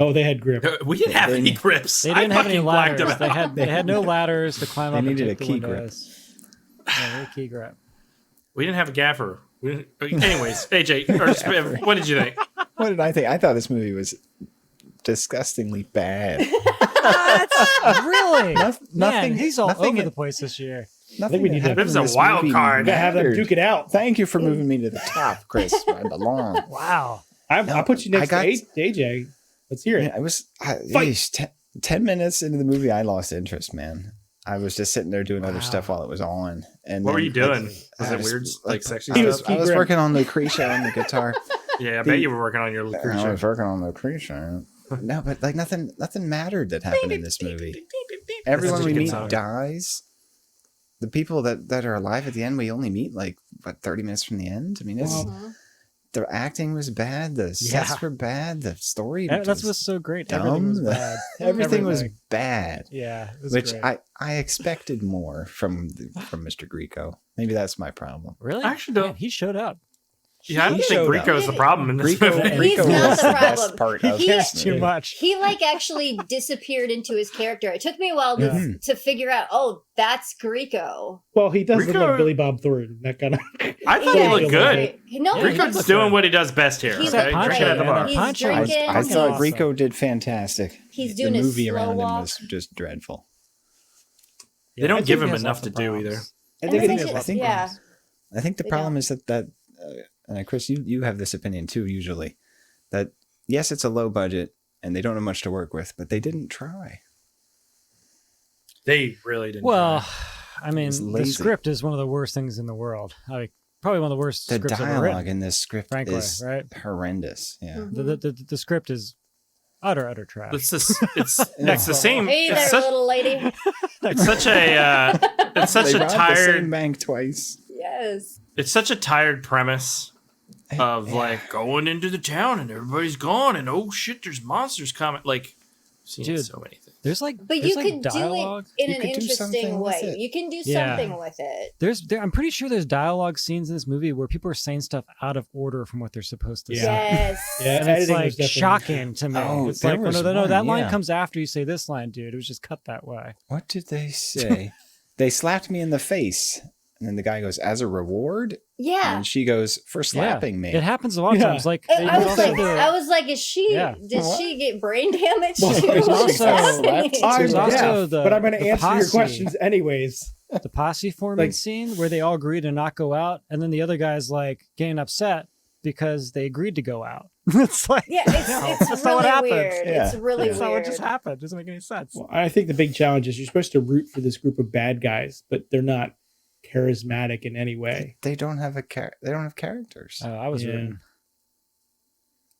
Oh, they had grip. We didn't have any grips. They didn't I have any fucking blacked ladders. them out. They had no ladders to climb They up and needed take a the key grip. windows. Yeah, key grip. We didn't have a gaffer. Anyways, AJ, what did you think? What did I think? I thought this movie was disgustingly bad. Really? Man, nothing. he's all nothing over the place this year. Nothing we that need to- happened This is in a this wild movie card. Gotta have them mattered. duke it out. Thank you for moving me to the top, Chris. I belong. Wow. I'll put you next I got- to AJ. Let's hear it. Yeah, it was Fight. yeesh, 10 minutes into the movie. I lost interest, man. I was just sitting there doing other stuff while it was on. And What were then, you doing? like, Was I it weird, like sexy I was, stuff? I was grip. working on Lucretia on the guitar. Yeah, I bet you were working on your I Lucretia. was working on Lucretia. No, but like nothing mattered that happened in this movie. Everyone such a we good meet song. dies. The people that are alive at the end, we only meet like 30 minutes from the end. I mean, it's the acting was bad, the sets were bad, the story. That's was what's so great. dumb. Everything was bad. Everything was bad. Yeah, it was Which great. I expected more from Mr. Grieco. Maybe that's my problem. Really? I actually don't- Man, he showed up. Yeah, I don't He think showed up. Grieco is the problem in this movie. He's not was the the best problem. part of He- this Too movie. much. He like actually disappeared into his character. It took me a while to figure out. Oh, that's Grieco. Well, he does look Rico- like Billy Bob Thornton. That kind of. I thought he looked he's good. great. No, Yeah, he Grieco's looks doing good. what he does best here. He's Okay, a drinking puncher. at the bar. He's Punch drinking. I thought Awesome. Grieco did fantastic. He's doing the his movie slow around him walk. was just dreadful. They don't I give think him he has enough lots to of do problems. either. And think I it think is. it- I think- yeah. I think the They problem don't. is that Chris, you have this opinion too. Usually, that yes, it's a low budget and they don't have much to work with, but they didn't try. They really didn't. Well, try. I mean, was the lazy. script is one of the worst things in the world. Like, probably one of the worst The scripts ever dialogue written. in this script frankly, is right? horrendous. Yeah, The script is utter trash. it's the same. Hey there, It's such, little lady. it's such a it's such they a robbed the tired same bank twice. Yes. it's such a tired premise of like going into the town and everybody's gone and oh shit, there's monsters coming. Like, I've seen Dude. so many things. There's like, But there's you like could dialogue. do it in You an could do something interesting with way. it. You can do Yeah. something with it. I'm pretty sure there's dialogue scenes in this movie where people are saying stuff out of order from what they're supposed to say. Yes. Yeah, And it's editing was like definitely- shocking to me. Oh, it's there like, was no, that one, line yeah. comes after you say this line, dude. It was just cut that way. What did they say? They slapped me in the face, and then the guy goes, "As a reward," Yeah. and she goes, "For slapping me." It happens a lot of Yeah. times. Like, I was also like, is she? Yeah. Did she get brain damage? Well, too? there's What's also- happening? I'm There's also deaf, the- but I'm going to the answer your posse. questions anyways. the posse forming Like- scene where they all agree to not go out, and then the other guy's like getting upset because they agreed to go out. It's like, Yeah, no, it's that's not what really happens. weird. Yeah. It's really That's weird. not what just happened. It doesn't make any sense. Well, I think the big challenge is you're supposed to root for this group of bad guys, but they're not charismatic in any way. They don't have they don't have characters. I was Yeah. rooting.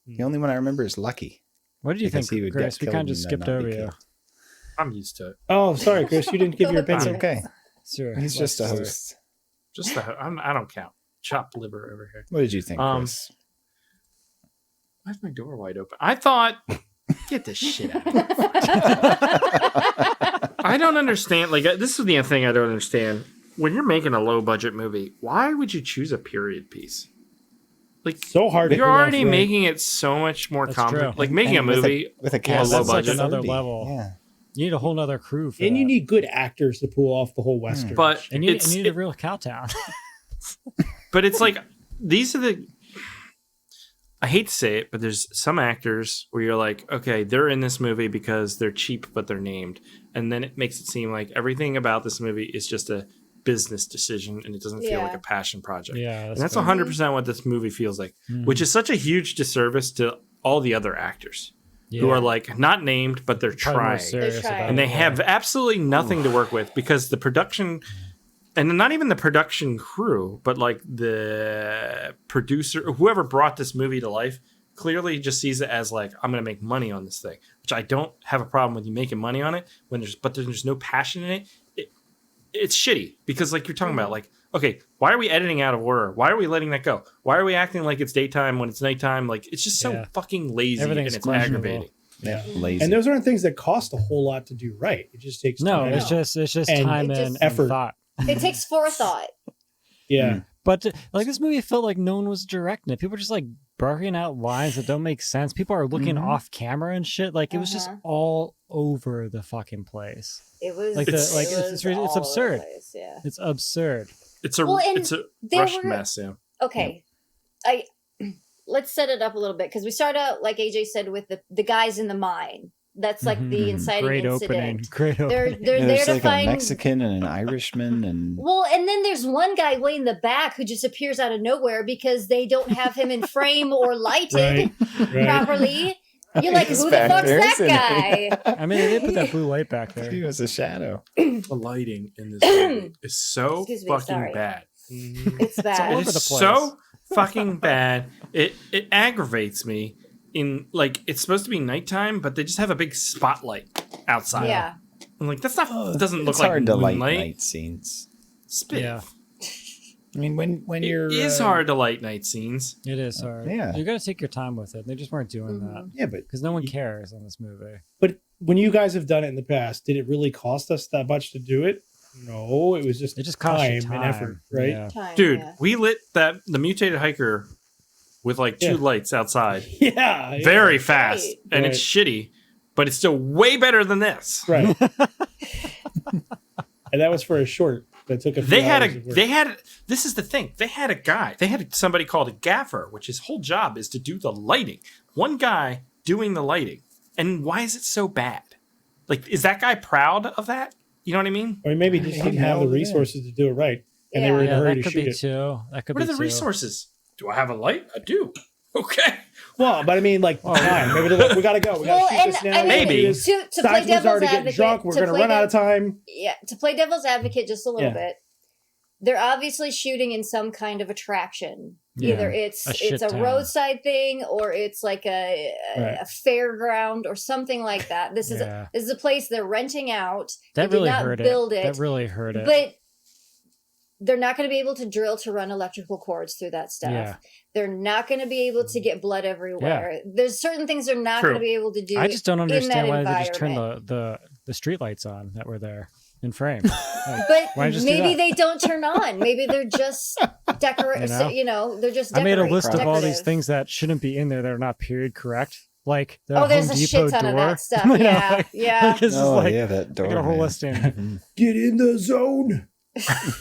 The only one I remember is Lucky. What did you Because think, he would Grace? get We kind killed of just and then skipped not over be you. killed. I'm used to it. Oh, sorry, Chris, you didn't give your It's opinion. okay. Sure. He's just a Let's- host. Just I don't count. Chopped liver over here. What did you think, Chris? Why is my door wide open? I thought, get this shit out. I don't understand. Like, this is the thing I don't understand. When you're making a low budget movie, why would you choose a period piece? Like, So hard. to you're pull off, already right? making it so much more That's complicated. true. Like making a And with movie with a yeah, cast low of budget. That's like another 30. level. Yeah. You need a whole nother crew for And you that. need good actors to pull off the whole Western. But and you it's need a real cowtown. but it's like these are the. I hate to say it, but there's some actors where you're like, okay, they're in this movie because they're cheap, but they're named, and then it makes it seem like everything about this movie is just a business decision, and it doesn't feel like Yeah. a passion project. Yeah, and that's fair. 100% what this movie feels like, which is such a huge disservice to all the other actors who Yeah. are like not named, but they're Probably more trying. serious They're trying. about And it, they yeah. have absolutely nothing to work with because the production, and not even the production crew, but like the producer, whoever brought this movie to life, clearly just sees it as like, I'm going to make money on this thing, which I don't have a problem with you making money on it when there's no passion in it. It's shitty because like you're talking about, like, okay, why are we editing out of order? Why are we letting that go? Why are we acting like it's daytime when it's nighttime? Like, it's just so Yeah. fucking lazy Everything's and it's questionable. aggravating. Yeah. Lazy. and those aren't things that cost a whole lot to do right. It just takes No, time. it's just And time It and just- effort. thought. It takes forethought. yeah. But like this movie felt like no one was directing it. People were just like barking out lines that don't make sense. People are looking off camera and shit. Like it was just all over the fucking place. It was like it's absurd. Place, yeah. It's absurd. It's a rush mess. Yeah. Okay, let's set it up a little bit because we start out like AJ said with the guys in the mine. That's like the inciting Great incident. Great opening. They're there to like find a Mexican and an Irishman and and then there's one guy way in the back who just appears out of nowhere because they don't have him in frame or lighted properly. You're like, who the fuck's that guy? I mean, they put that blue light back there. he was a shadow. The lighting in this movie is so fucking bad. It's bad. all over It's the place. so fucking bad. It aggravates me. In like, it's supposed to be nighttime, but they just have a big spotlight outside. Yeah. I'm like, that's not. Doesn't look It's like hard to light moonlight. night scenes. Spiff. Yeah. I mean, when It you're is hard to light night scenes. It is hard. Yeah. You got to take your time with it. They just weren't doing that Yeah, but because no one cares on this movie. but when you guys have done it in the past, did it really cost us that much to do it? No, it was just It just costs you time and effort, right? Yeah. Time, Dude, yeah. we lit the mutated hiker with like two lights outside Yeah, very fast, Right. and it's shitty, but it's still way better than this. right. And that was for a short that took a few They had hours of work. this is the thing. They had somebody called a gaffer, which his whole job is to do the lighting. One guy doing the lighting. And why is it so bad? Like, is that guy proud of that? You know what I mean? Or maybe just didn't have the resources to do it right, and they were in a Yeah, hurry that to could shoot be it. too. That could What are be the too. resources? Do I have a light? I do. Okay. Well, but I mean, like, time. Maybe they're like, we gotta go. We gotta shoot this now. I mean, Maybe. This to play Seisman's devil's already getting advocate, drunk. We're to gonna play run out of time. Yeah, to play devil's advocate just a little Yeah. bit, they're obviously shooting in some kind of attraction. Yeah, Either it's a shit a town. roadside thing or it's like a fairground or something like that. This is a place they're renting out. That They really did not hurt build it. it. That really hurt it. But they're not going to be able to drill to run electrical cords through that stuff. Yeah. They're not going to be able to get blood everywhere. There's certain things they're not going to be able to do. I just don't understand why in that they just turned environment. the street lights on that were there in frame. Like, But why just do maybe that? they don't turn on. Maybe they're just decorate. You know? They're just. I made a list of all these decorative. things that shouldn't be in there that are not period correct. Like the There's Home a Depot shit ton door. of that stuff. You know, Yeah, like- yeah. like, it's just like, that door. I got a whole man. list in. Get in the zone.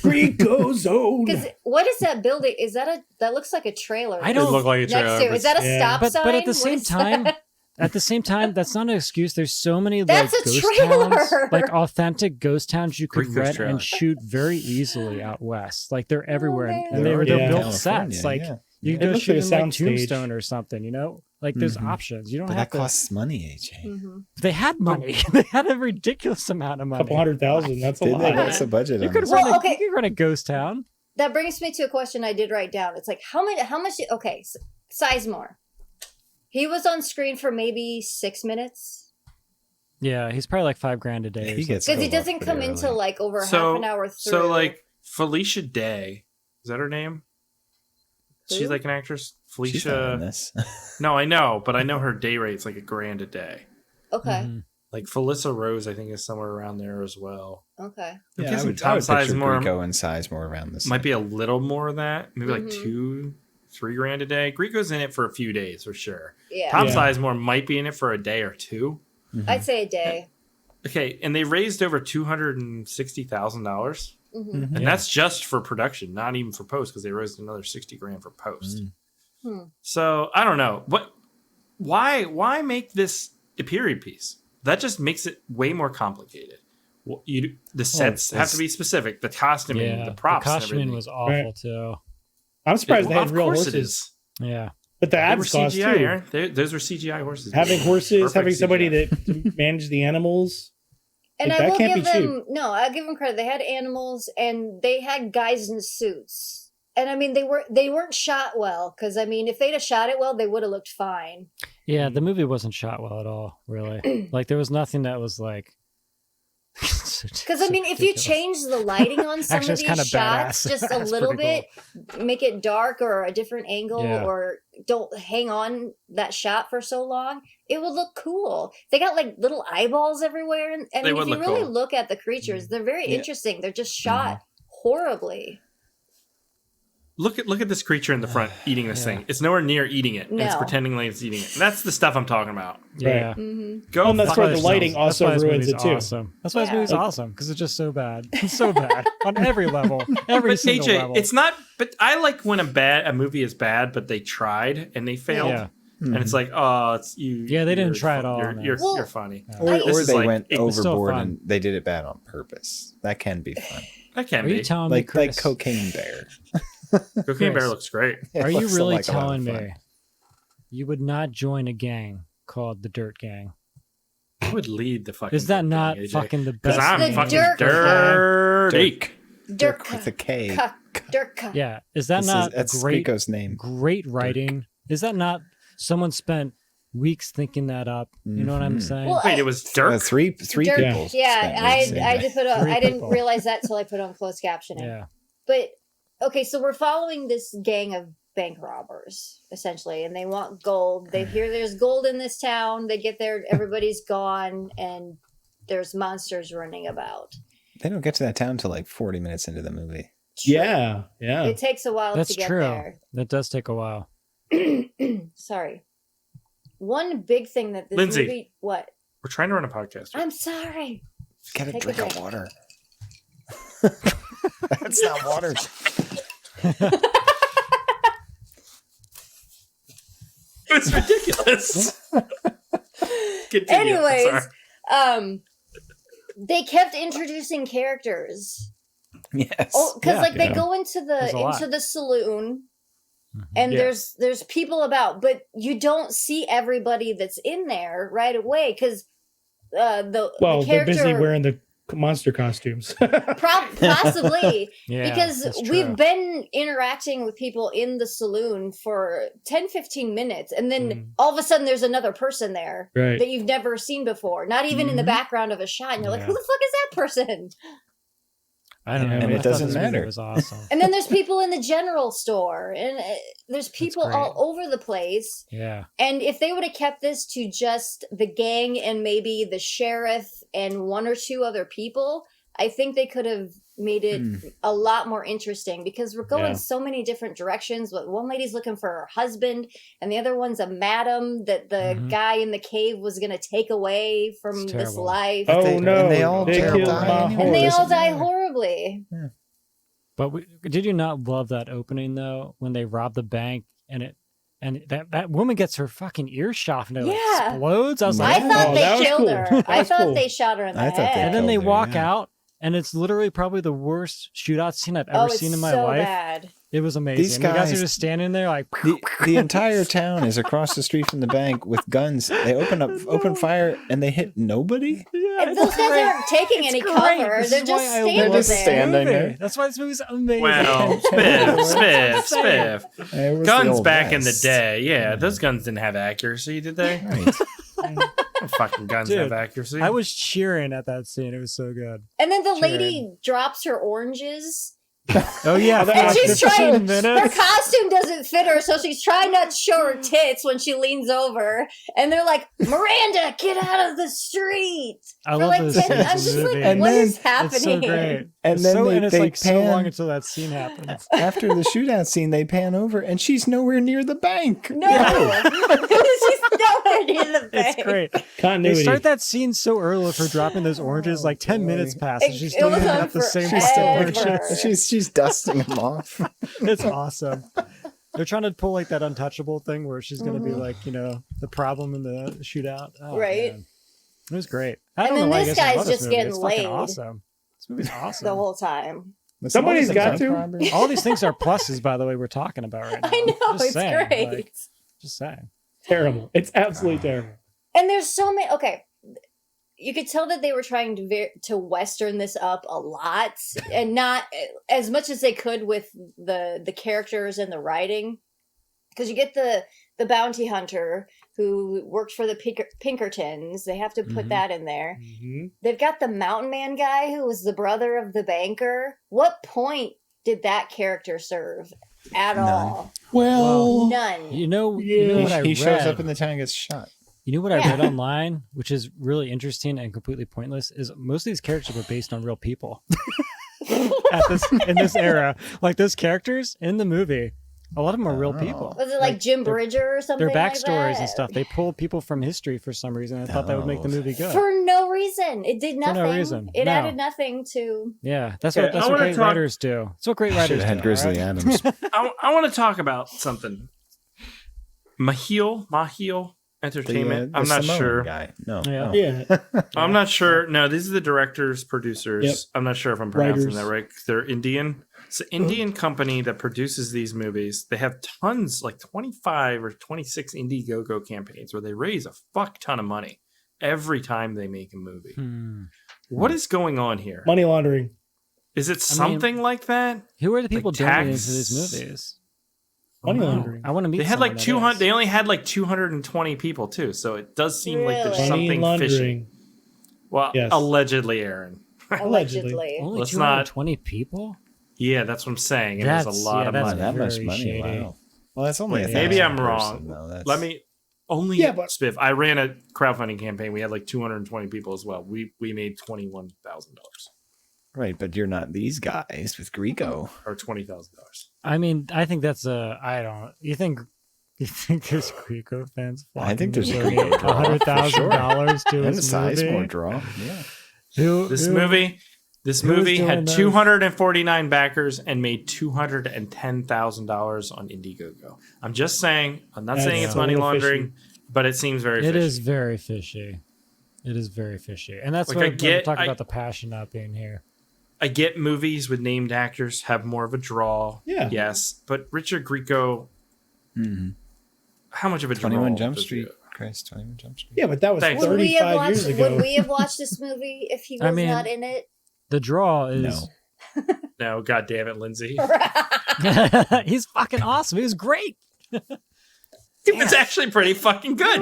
Greco zone. Because what is that building? Is that looks like a trailer? I don't- It looked like a Next trailer. to but is that a Yeah. stop But sign? at the What same is time, that? at the same time, that's not an excuse. There's so many That's like a ghost trailer. towns, like authentic ghost towns you could Greek ghost rent trailer. and shoot very easily out west. Like they're everywhere, man. and They're they're in built California, sets. Like yeah. you It can go looks shoot like a in like soundstage. Tombstone or something. You know, like there's options. You don't But have that to. costs money, AJ. Mhm. They had money. they had a ridiculous amount of money. Couple 100,000. That's a Did they? lot. What's the budget You on could this? run. Well, okay. You could run a ghost town. That brings me to a question I did write down. It's like how much? Okay, Sizemore. He was on screen for maybe 6 minutes Yeah, he's probably like $5,000 a day. or He something. gets because he go up doesn't pretty come early. into like over half So an hour through. so like Felicia Day, is that her name? She's Who? like an actress. She's not in Felicia. this. No, I know, but I know her day rate's like $1,000 a day. okay, Mhm. Like Felissa Rose, I think is somewhere around there as well. okay. I'm Yeah, I guessing would Tom picture Sizemore Greco and Sizemore around this. might be a little more of that, maybe like Mhm. $2-3 a day. Greco's in it for a few days for sure. Yeah, Tom Yeah. Sizemore might be in it for a day or two. I'd say a day. Okay, and they raised over $260,000, hmm and that's just for production, not even for post, because they raised another $60,000 for post. Hmm. So I don't know, but why make this a period piece? That just makes it way more complicated. Well, the sets have to be specific, the costuming, Yeah, the props, The and costuming everything. was awful Right. too. I'm surprised they Well, had of real course horses. it is. Yeah. But the They were ads cost CGI, too. Aaron. Those were CGI horses. Having horses, Perfect having somebody CGI. that manage the animals. And Like, I that will can't give be cheap. them I'll give them credit. They had animals and they had guys in suits. And I mean they weren't shot well because I mean if they'd have shot it well they would have looked fine. Yeah, the movie wasn't shot well at all, really. Like there was nothing that was like Because I mean if you change the lighting on some Actually, of it's kinda these shots badass. just a That's little pretty bit, make it dark or a different angle Yeah. or don't hang on that shot for so long, it would look cool. They got like little eyeballs everywhere and They if would you look really cool. look at the creatures, they're very Yeah. interesting. They're just shot horribly. look at this creature in the front eating this thing. It's nowhere near eating it. And it's No. pretending like it's eating it. And that's the stuff I'm talking about. Yeah. Go And that's fuck why the yourselves. lighting That's why also this ruins movie's it too. awesome. That's why this Yeah. movie's awesome because it's just so bad. It's so bad on every level, every But single AJ, level. it's not. But I like when a movie is bad, but they tried and they failed. Yeah. And it's like, oh, it's you. Yeah, they didn't you're try at fu- all, You're man. you're, Well- you're funny. Or This is they like- went it was still overboard fun. and they did it bad on purpose. That can be fun. That can Are you be. telling me, Like Chris? Cocaine Bear. Cocaine Bear Chris. looks great. It Are you looks really like a lot of telling fun. me you would not join a gang called the Dirt Gang? I would lead the fucking. Is that Dirt not Gang, AJ. fucking the Because best? I'm The fucking Dirt dirty. Dirk With a K. Dirk. Yeah, is that not That's great? Rico's name. Great writing. Is that not someone spent weeks thinking that up? You know what I'm saying? Well, Wait, it was Dirk. Three Dirk. people. Yeah, spent I weeks saying I that. did put on. Three I didn't people. realize that till I put on closed captioning. yeah. But okay, so we're following this gang of bank robbers essentially, and they want gold. They hear there's gold in this town. They get there, everybody's gone, and there's monsters running about. They don't get to that town until like 40 minutes into the movie. Yeah. It takes a while That's to get true. there. That does take a while. Sorry. One big thing that this Lindsay. movie. What? We're trying to run a podcast. I'm sorry. Get a Take a drink of drink. water. That's not water. It's ridiculous. Continue. I'm Anyways, sorry. they kept introducing characters. Yes. Oh, because Yeah, like they yeah. go into There's a lot. the saloon, and Yeah. there's people about, but you don't see everybody that's in there right away because the Well, they're character busy wearing the monster costumes. possibly Yeah, because that's true. we've been interacting with people in the saloon for 10-15 minutes, and then all of a sudden there's another person there Right. that you've never seen before, not even in the background of a shot, and you're like, Yeah. who the fuck is that person? I don't know. And man. it I thought doesn't this movie matter. was awesome. And then there's people in the general store, and there's people great. all over the place. Yeah. And if they would have kept this to just the gang and maybe the sheriff and one or two other people, I think they could have made it a lot more interesting, because we're going Yeah. so many different directions. But one lady's looking for her husband, and the other one's a madam that the guy in the cave was going to take away from It's this terrible. life. Oh They- no! and they all killed die my anyway. and they horse. all doesn't die matter. horribly. But did you not love that opening though, when they rob the bank and that woman gets her fucking ear shot and it like Yeah. explodes? I was I like, thought Oh, that they was killed cool. her. That I was thought cool. they shot her in the I thought they head. and then they killed her, walk yeah. out, and it's literally probably the worst shootout scene I've Oh, ever it's seen in my so life. bad. It was amazing. These The guys are guys- just standing there like, The entire town is across the street from the bank with guns. They open fire and they hit nobody. And those guys aren't taking any cover. This They're is just why I standing love They're just there. standing movie. there. That's why this movie's amazing. Well, spiff. It was the Guns old back in the West. day. Yeah, those guns didn't have accuracy, did they? Right. No fucking guns Dude, have accuracy. I was cheering at that scene. It was so good. And then the lady drops her oranges. Oh yeah, for And like she's 15 trying, her minutes. costume doesn't fit her, so she's trying not to show her tits when she leans over. And they're like, Miranda, get out of the street. I For love like those 10 scenes I'm in just the like, movie. And what then- is happening? It's so great. And It's then so, they- and it's they like so long pan- until that scene happens. After the shootout scene, they pan over and she's nowhere near the bank. No. She's nowhere near the bank. It's great. They Continuity. start that scene so early with her dropping those oranges. Like 10 minutes pass, and she's It still was using on up the same forever. oranges. She's dusting them off. It's awesome. They're trying to pull like that Untouchable thing where she's going to be like, the problem in the shootout. Oh, Right. man. It was great. I And don't know then why this you guys guy's love this just movie. getting It's fucking laid. awesome. This movie's awesome. The whole time. Somebody's got to. All these things are pluses, by the way, we're talking about right now. I know, Just it's saying, great. like, just saying. Terrible. It's absolutely terrible. And there's so many. Okay, you could tell that they were trying to Western this up a lot, and not as much as they could with the characters and the writing. Because you get the bounty hunter who worked for the Pinkertons. They have to put that in there. They've got the mountain man guy who was the brother of the banker. What point did that character serve at all? Well, None. You know what I He read? shows up in the town and gets shot. You know what I Yeah. read online, which is really interesting and completely pointless, is most of these characters were based on real people. in this era. Like those characters in the movie, a lot of them are real people. Was it like Jim Bridger or something? Their backstories like and stuff. They pulled people from history for some reason. I thought that would make the movie good. For no reason. It did nothing. For no reason. It No. added nothing to. Yeah, that's Okay, what I wanna great talk- writers do. That's what great writers Should have do. had Grizzly all right? Adams. I want to talk about something. Mahil Entertainment. The I'm not Samoan sure. Guy. No. Yeah. Oh. Yeah. I'm not sure. No, these are the directors, producers. Yep. I'm not sure if I'm pronouncing Writers. that right. They're Indian. It's an Indian company that produces these movies. They have tons, like 25 or 26 Indiegogo campaigns where they raise a fuck ton of money every time they make a movie. What is going on here? Money laundering. Is it something like that? Who are the people Like donating tax- to these movies? Money laundering. I want to meet. They had like someone that 200. is. They only had like 220 people too, so it does seem like there's Really? Money something laundering. fishy. Well, Yes. allegedly, Aaron. Allegedly. Only Let's not- 220 people. Yeah, that's what I'm saying. It was a lot of that's money. That much very money. shady. Wow. Well, that's only Wait, a maybe 1,000 I'm person, wrong. though. That's, Let me only Yeah, but- Spiff. I ran a crowdfunding campaign. We had like 220 people as well. We made $21,000 Right, but you're not these guys with Greco. or $20,000. I mean, I think that's a. I don't. You think there's Greco fans? I think there's a donate Greco draw, for $100,000 to And a his movie? Sizemore draw. Yeah. This movie who's had doing those? 249 backers and made $210,000 on Indiegogo. I'm just saying. I'm not That's saying it's so money fishy. laundering, but it seems very. It fishy. is very fishy. It is very fishy, and that's Like, what I I'm get- talking I- about the passion not being here. I get movies with named actors have more of a draw. Yeah. Yes, but Richard Grieco, how much of a draw? 21 Jump does he Street. have? Chris, 21 Jump Street. Yeah, but that was Thanks. Would we have 35 years watched? ago. Would we have watched this movie if he was I mean- not in it? The draw is. No. No, God damn it, Lindsay. He's fucking awesome. He was great. It was actually pretty fucking good.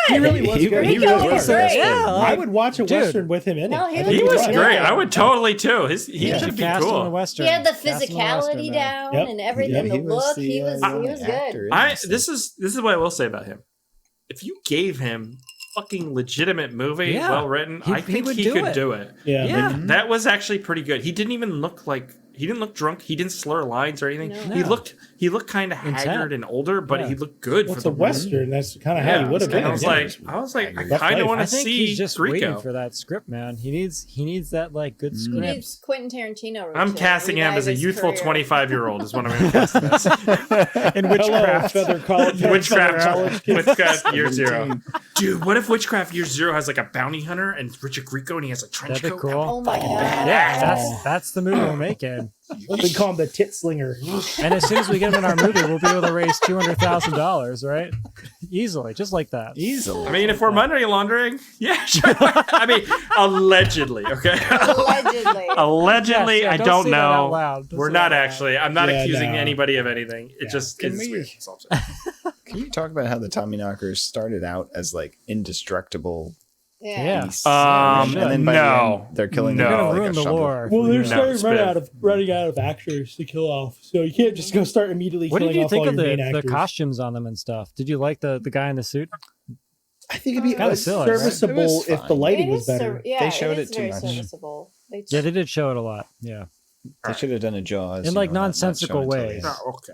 He really was good. He He really really was was great. good. Yeah, I like, would watch a dude. western with him in it. No, I he think was He he'd was like great. it. I would totally too. He Yeah. should be Cast him in a cool. western. He had the Cast him in a western, physicality man. down Yep. and everything. Yeah, the he was look, the, he was only good. actor in I this. this is what I will say about him. If you gave him fucking legitimate movie, Yeah. well written, I think would he do could it. do it. Yeah. Yeah. That was actually pretty good. He didn't even look like he didn't look drunk. He didn't slur lines or anything. No. He looked kind of haggard and older, but Yeah. he looked good Well, for it's the a western. That's kind of how Yeah, he would have been. I was Yeah. like, I Rough kind of life. want I to think see he's just waiting Grieco. for that script, man. He needs that like good He script. needs Quentin Tarantino. I'm to casting him revive as a his youthful career. 25-year-old is what I'm going to cast him as. In Hello, witchcraft. Feather College. Witchcraft Year Zero. Dude, what if Witchcraft Year Zero has like a bounty hunter and it's Richard Grieco and he has a trench That'd be coat? cool. Oh my god! Yeah, that's the movie we're making. We call him the tit slinger. And as soon as we get him in our movie, we'll be able to raise $200,000, right? Easily, just like that. Easily. I mean, if we're money laundering, yeah, sure. I mean, allegedly, okay? Allegedly. Allegedly, Yes, yeah, I don't don't say that out know. loud. Don't We're say not that out actually. I'm not Yeah, accusing no. anybody of anything. It just Can is we- weird. Can you talk about how the Tommyknockers started out as like indestructible Yeah. beasts? Um, and then by the no. end, they're killing No. them You're with, gonna like, ruin a the shovel. lore. Well, they're No, starting Spiff. running out of actors to kill off, so you can't just go start immediately What killing did you off think all of your main the actors. costumes on them and stuff? Did you like the guy in the suit? I think it'd be Kinda silly, right? serviceable It was if the fine. lighting It was is better. yeah, They showed it is it too very much. serviceable. Yeah, they did show it a lot. Yeah. They should have done a Jaws. In, you like, know, not nonsensical show it till the ways. end. Oh, okay.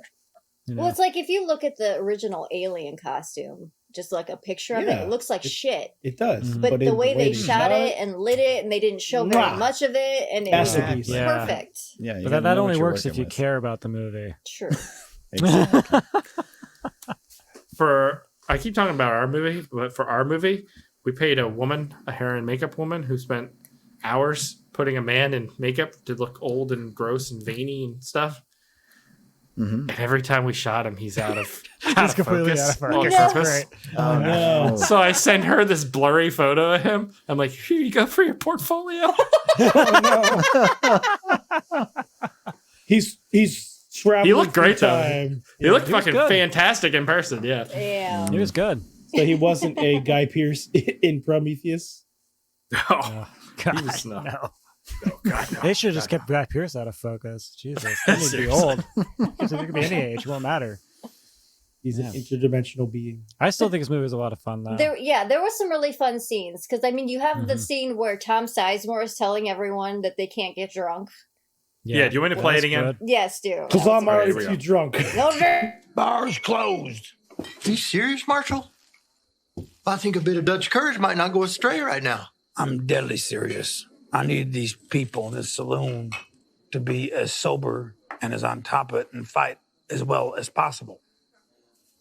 You know? Well, it's like if you look at the original Alien costume, just like a picture of it, Yeah. it looks like shit. It does, Mhm. But in the way they shot it and lit it, and they didn't show very Mwah. much of it, and it was Masterpiece. Yeah. perfect. Yeah, you but gotta that know only what you're works if working you with. care about the movie. True. Exactly. I keep talking about our movie, but for our movie, we paid a woman, a hair and makeup woman, who spent hours putting a man in makeup to look old and gross and veiny and stuff. Mhm. And every time we shot him, he's out of He's completely out of focus. on That's purpose. great. Oh no! So I send her this blurry photo of him. I'm like, here you go for your portfolio. He's traveling. He looked great, through though. time. He looked he was fucking good. fantastic in person. Yeah. Yeah. He was good. So he wasn't a Guy Pearce in Prometheus. Oh, Oh, God, he was not. no. Oh, God, no. They should have just kept Guy Pearce out of focus. Jesus, they need to be Seriously. old. It could be any age, it won't matter. He's Yeah. an interdimensional being. I still think this movie was a lot of fun, though. There were some really fun scenes because I mean, you have the Mhm. scene where Tom Sizemore is telling everyone that they can't get drunk, Yeah, do you want me to play it That's again? good. Yes, do. Because I'm All right, already here we too go. drunk. No, sir. Bar's closed. You serious, Marshall? I think a bit of Dutch courage might not go astray right now. I'm deadly serious. I need these people in this saloon to be as sober and as on top of it and fight as well as possible.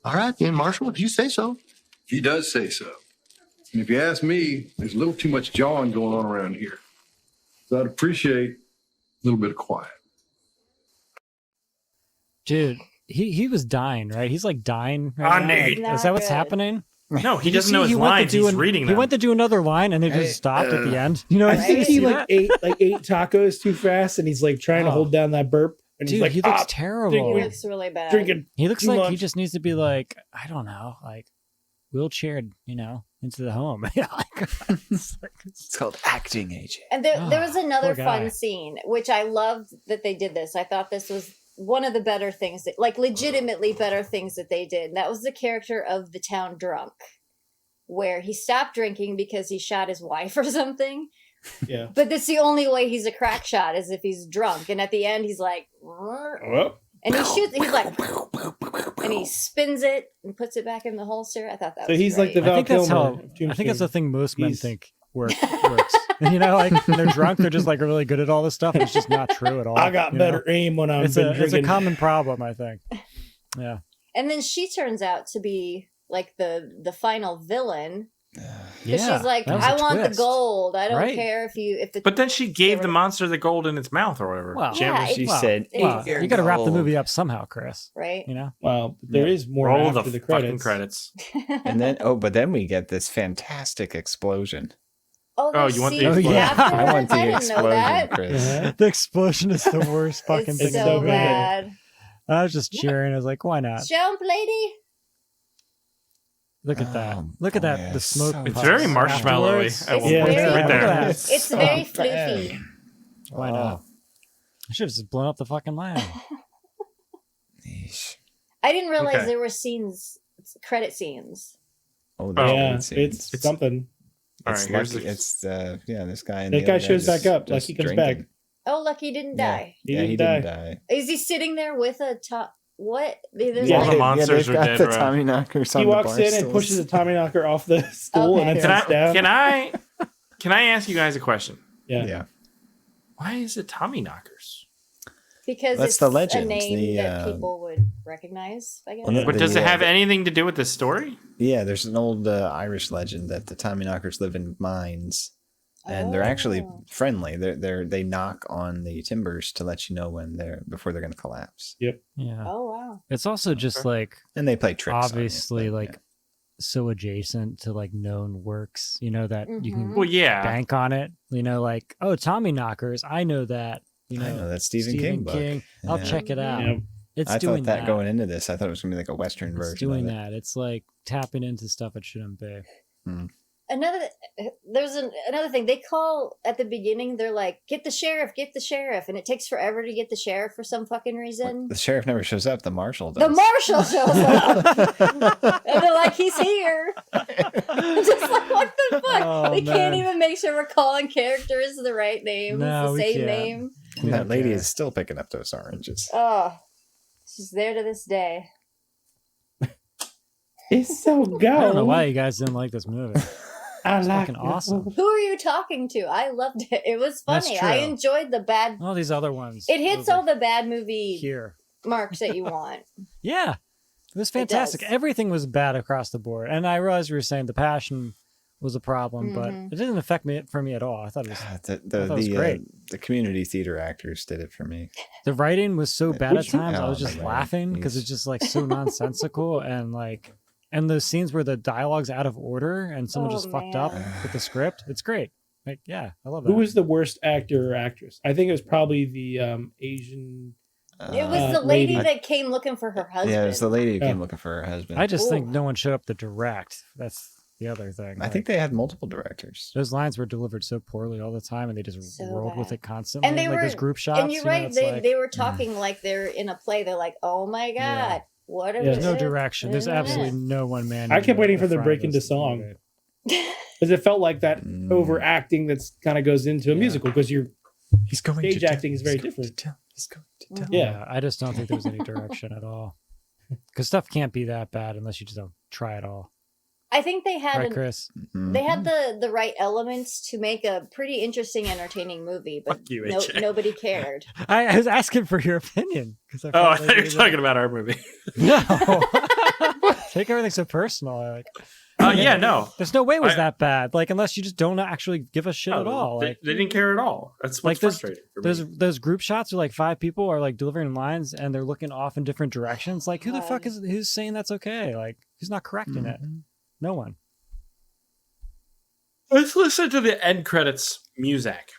All right, then, Marshall, if you say so. He does say so. And if you ask me, there's a little too much jawing going on around here. So I'd appreciate a little bit of quiet. Dude, he was dying, right? He's like dying right now. need- Like, is that what's Not good. happening? No, he Did you doesn't see know his he went to lines. do He's an- reading He them. went to do another line and they Hey, just stopped at the end. You know, I did think you he see like that? ate tacos too fast, and he's like trying to Oh. hold down that burp. And Dude, he's like, he looks "Ah, terrible. He looks really bad. drinking. He looks too like he much." just needs to be like, I don't know, like wheelchaired, into the home. Yeah, It's called acting, AJ. And there was another poor guy. fun scene, which I loved that they did this. I thought this was one of the better things that, like, legitimately better things that they did. And that was the character of the town drunk, where he stopped drinking because he shot his wife or something. Yeah. But that's the only way he's a crack shot, is if he's drunk. And at the end, he's like, Well, and he shoots. He's like, and he spins it and puts it back in the holster. I thought that so was he's like great. the I Val think that's Kilmer. how. of I think Tombstone. that's the thing most men He's- think works. Like when they're drunk, they're just like really good at all this stuff. And it's just not true at all. I got you know? better aim when I'm It's been a drinking. common problem, I think. Yeah. And then she turns out to be like the final villain. Yeah. She's like, that was a I want the twist. gold. I don't Right. care if the. But then she gave the monster the gold in its mouth or whatever. Wow. Yeah, She Well, said, Well, "Eat your you got to wrap the gold." movie up somehow, Chris. right. You know. Well, there is more Roll after the the fucking credits. credits. And then, but then we get this fantastic explosion. Oh, Oh, there's you want the scenes explosion? afterwards? I want the I didn't know explosion, that. Chris. Uh-huh. The explosion is the worst fucking It's thing. It's in so the movie. bad. I was just cheering. I was like, why not? Jump, lady. Look at that. Oh, Look at boy, that. The it's smoke. so It's puffs very marshmallowy. afterwards. I will Yeah. put it Yeah. right Look at there. that. It's very floofy. Why not? I should have just blown up the fucking line. Yeesh. I didn't realize Okay. there were scenes, credit scenes. Oh, Oh. there's Yeah, great scenes. it's something. All It's right, here's lucky. the- It's this guy. And That the guy other shows back just- up, like just he comes drinking. back. Oh, Lucky didn't Yeah. die. He Yeah, he didn't didn't die. Is he sitting there with a top? What? There's Yeah. All the like- monsters they've are got dead, the right? Tommyknockers on He the walks bar in and stools. pushes a Tommyknocker off the stool Okay. and Can then I sits down. can I ask you guys a question? Yeah. Yeah. Why is it Tommyknockers? because That's it's the a legends, name the, that people would recognize. I guess. Well, But does The, it have anything to do with the story? Yeah, there's an old Irish legend that the Tommyknockers live in mines, and they're actually Oh. friendly. They knock on the timbers to let you know when before they're going to collapse, Yeah. Oh wow. It's also just like and they play tricks. on you, obviously but, like so adjacent to like known works, that you can Mhm. Well, yeah. bank on it. Like, oh, Tommyknockers, I know that. I know that Stephen King book. I'll Yeah. check it out. Yeah. It's I doing thought that going into this, I thought it was going to be like a Western It's version. doing of it. that. It's like tapping into stuff it shouldn't be. Another thing they call at the beginning. They're like, get the sheriff, and it takes forever to get the sheriff for some fucking reason. The sheriff never shows up. The marshal does. The marshal shows up, and they're like, he's here. I'm just like, what the fuck? Oh, we can't man. even make sure we're calling characters the right names, No, the we same can't. name. And that lady Okay. is still picking up those oranges. Oh, she's there to this day. It's so good. I don't know why you guys didn't like this movie. I It's like fucking it. awesome. Who are you talking to? I loved it. It was That's funny. true. I enjoyed the bad. All these other ones. It hits was all like the bad movie here. marks that you want. Yeah. It was fantastic. does. Everything was bad across the board. And I realized you were saying the passion was a problem, but Mhm. it didn't affect me for me at all. I thought it was God, I thought it was the great. the community theater actors did it for me. the writing was so bad at Who's your times. I was pal, just man? laughing because it's just like so nonsensical and those scenes where the dialogue's out of order and someone Oh, just fucked up man. with the script. It's great. Like, yeah, I love that. Who was the worst actor or actress? I think it was probably the Asian. It was the lady lady. that came looking for her husband. Yeah, it was the lady who came Oh. looking for her husband. I just think Ooh. no one showed up to direct. That's the other thing. I think they had multiple directors. those lines were delivered so poorly all the time, and they just So rolled with bad. it constantly. And they like were those group shots. And you're right. it's They, like, they were talking like they're in a play. They're like, "Oh my god, Yeah. what are Yeah. we?" there's no direction. There's absolutely no one man. I kept waiting for them to break into song. song. Because it felt like that Mm. overacting that's kind of goes into a Yeah. musical because you're He's going Stage to acting is very different. He's going to town. Yeah. I just don't think there was any direction at all. Because stuff can't be that bad unless you just don't try at all. I think they had Right, Chris? they had the right elements to make a pretty interesting, entertaining movie, but Fuck you, AJ. nobody cared. I was asking for your opinion. I thought you were talking about our movie. No. Take everything so personal. Like, yeah, no. There's no way it was that bad. Like, unless you just don't actually give a shit at all. They, Like, they didn't care at all. That's what's frustrating for me. Those group shots where like 5 people are like delivering lines and they're looking off in different directions. Like, who the fuck who's saying that's okay? Like, who's not correcting it? No one. Let's listen to the end credits music.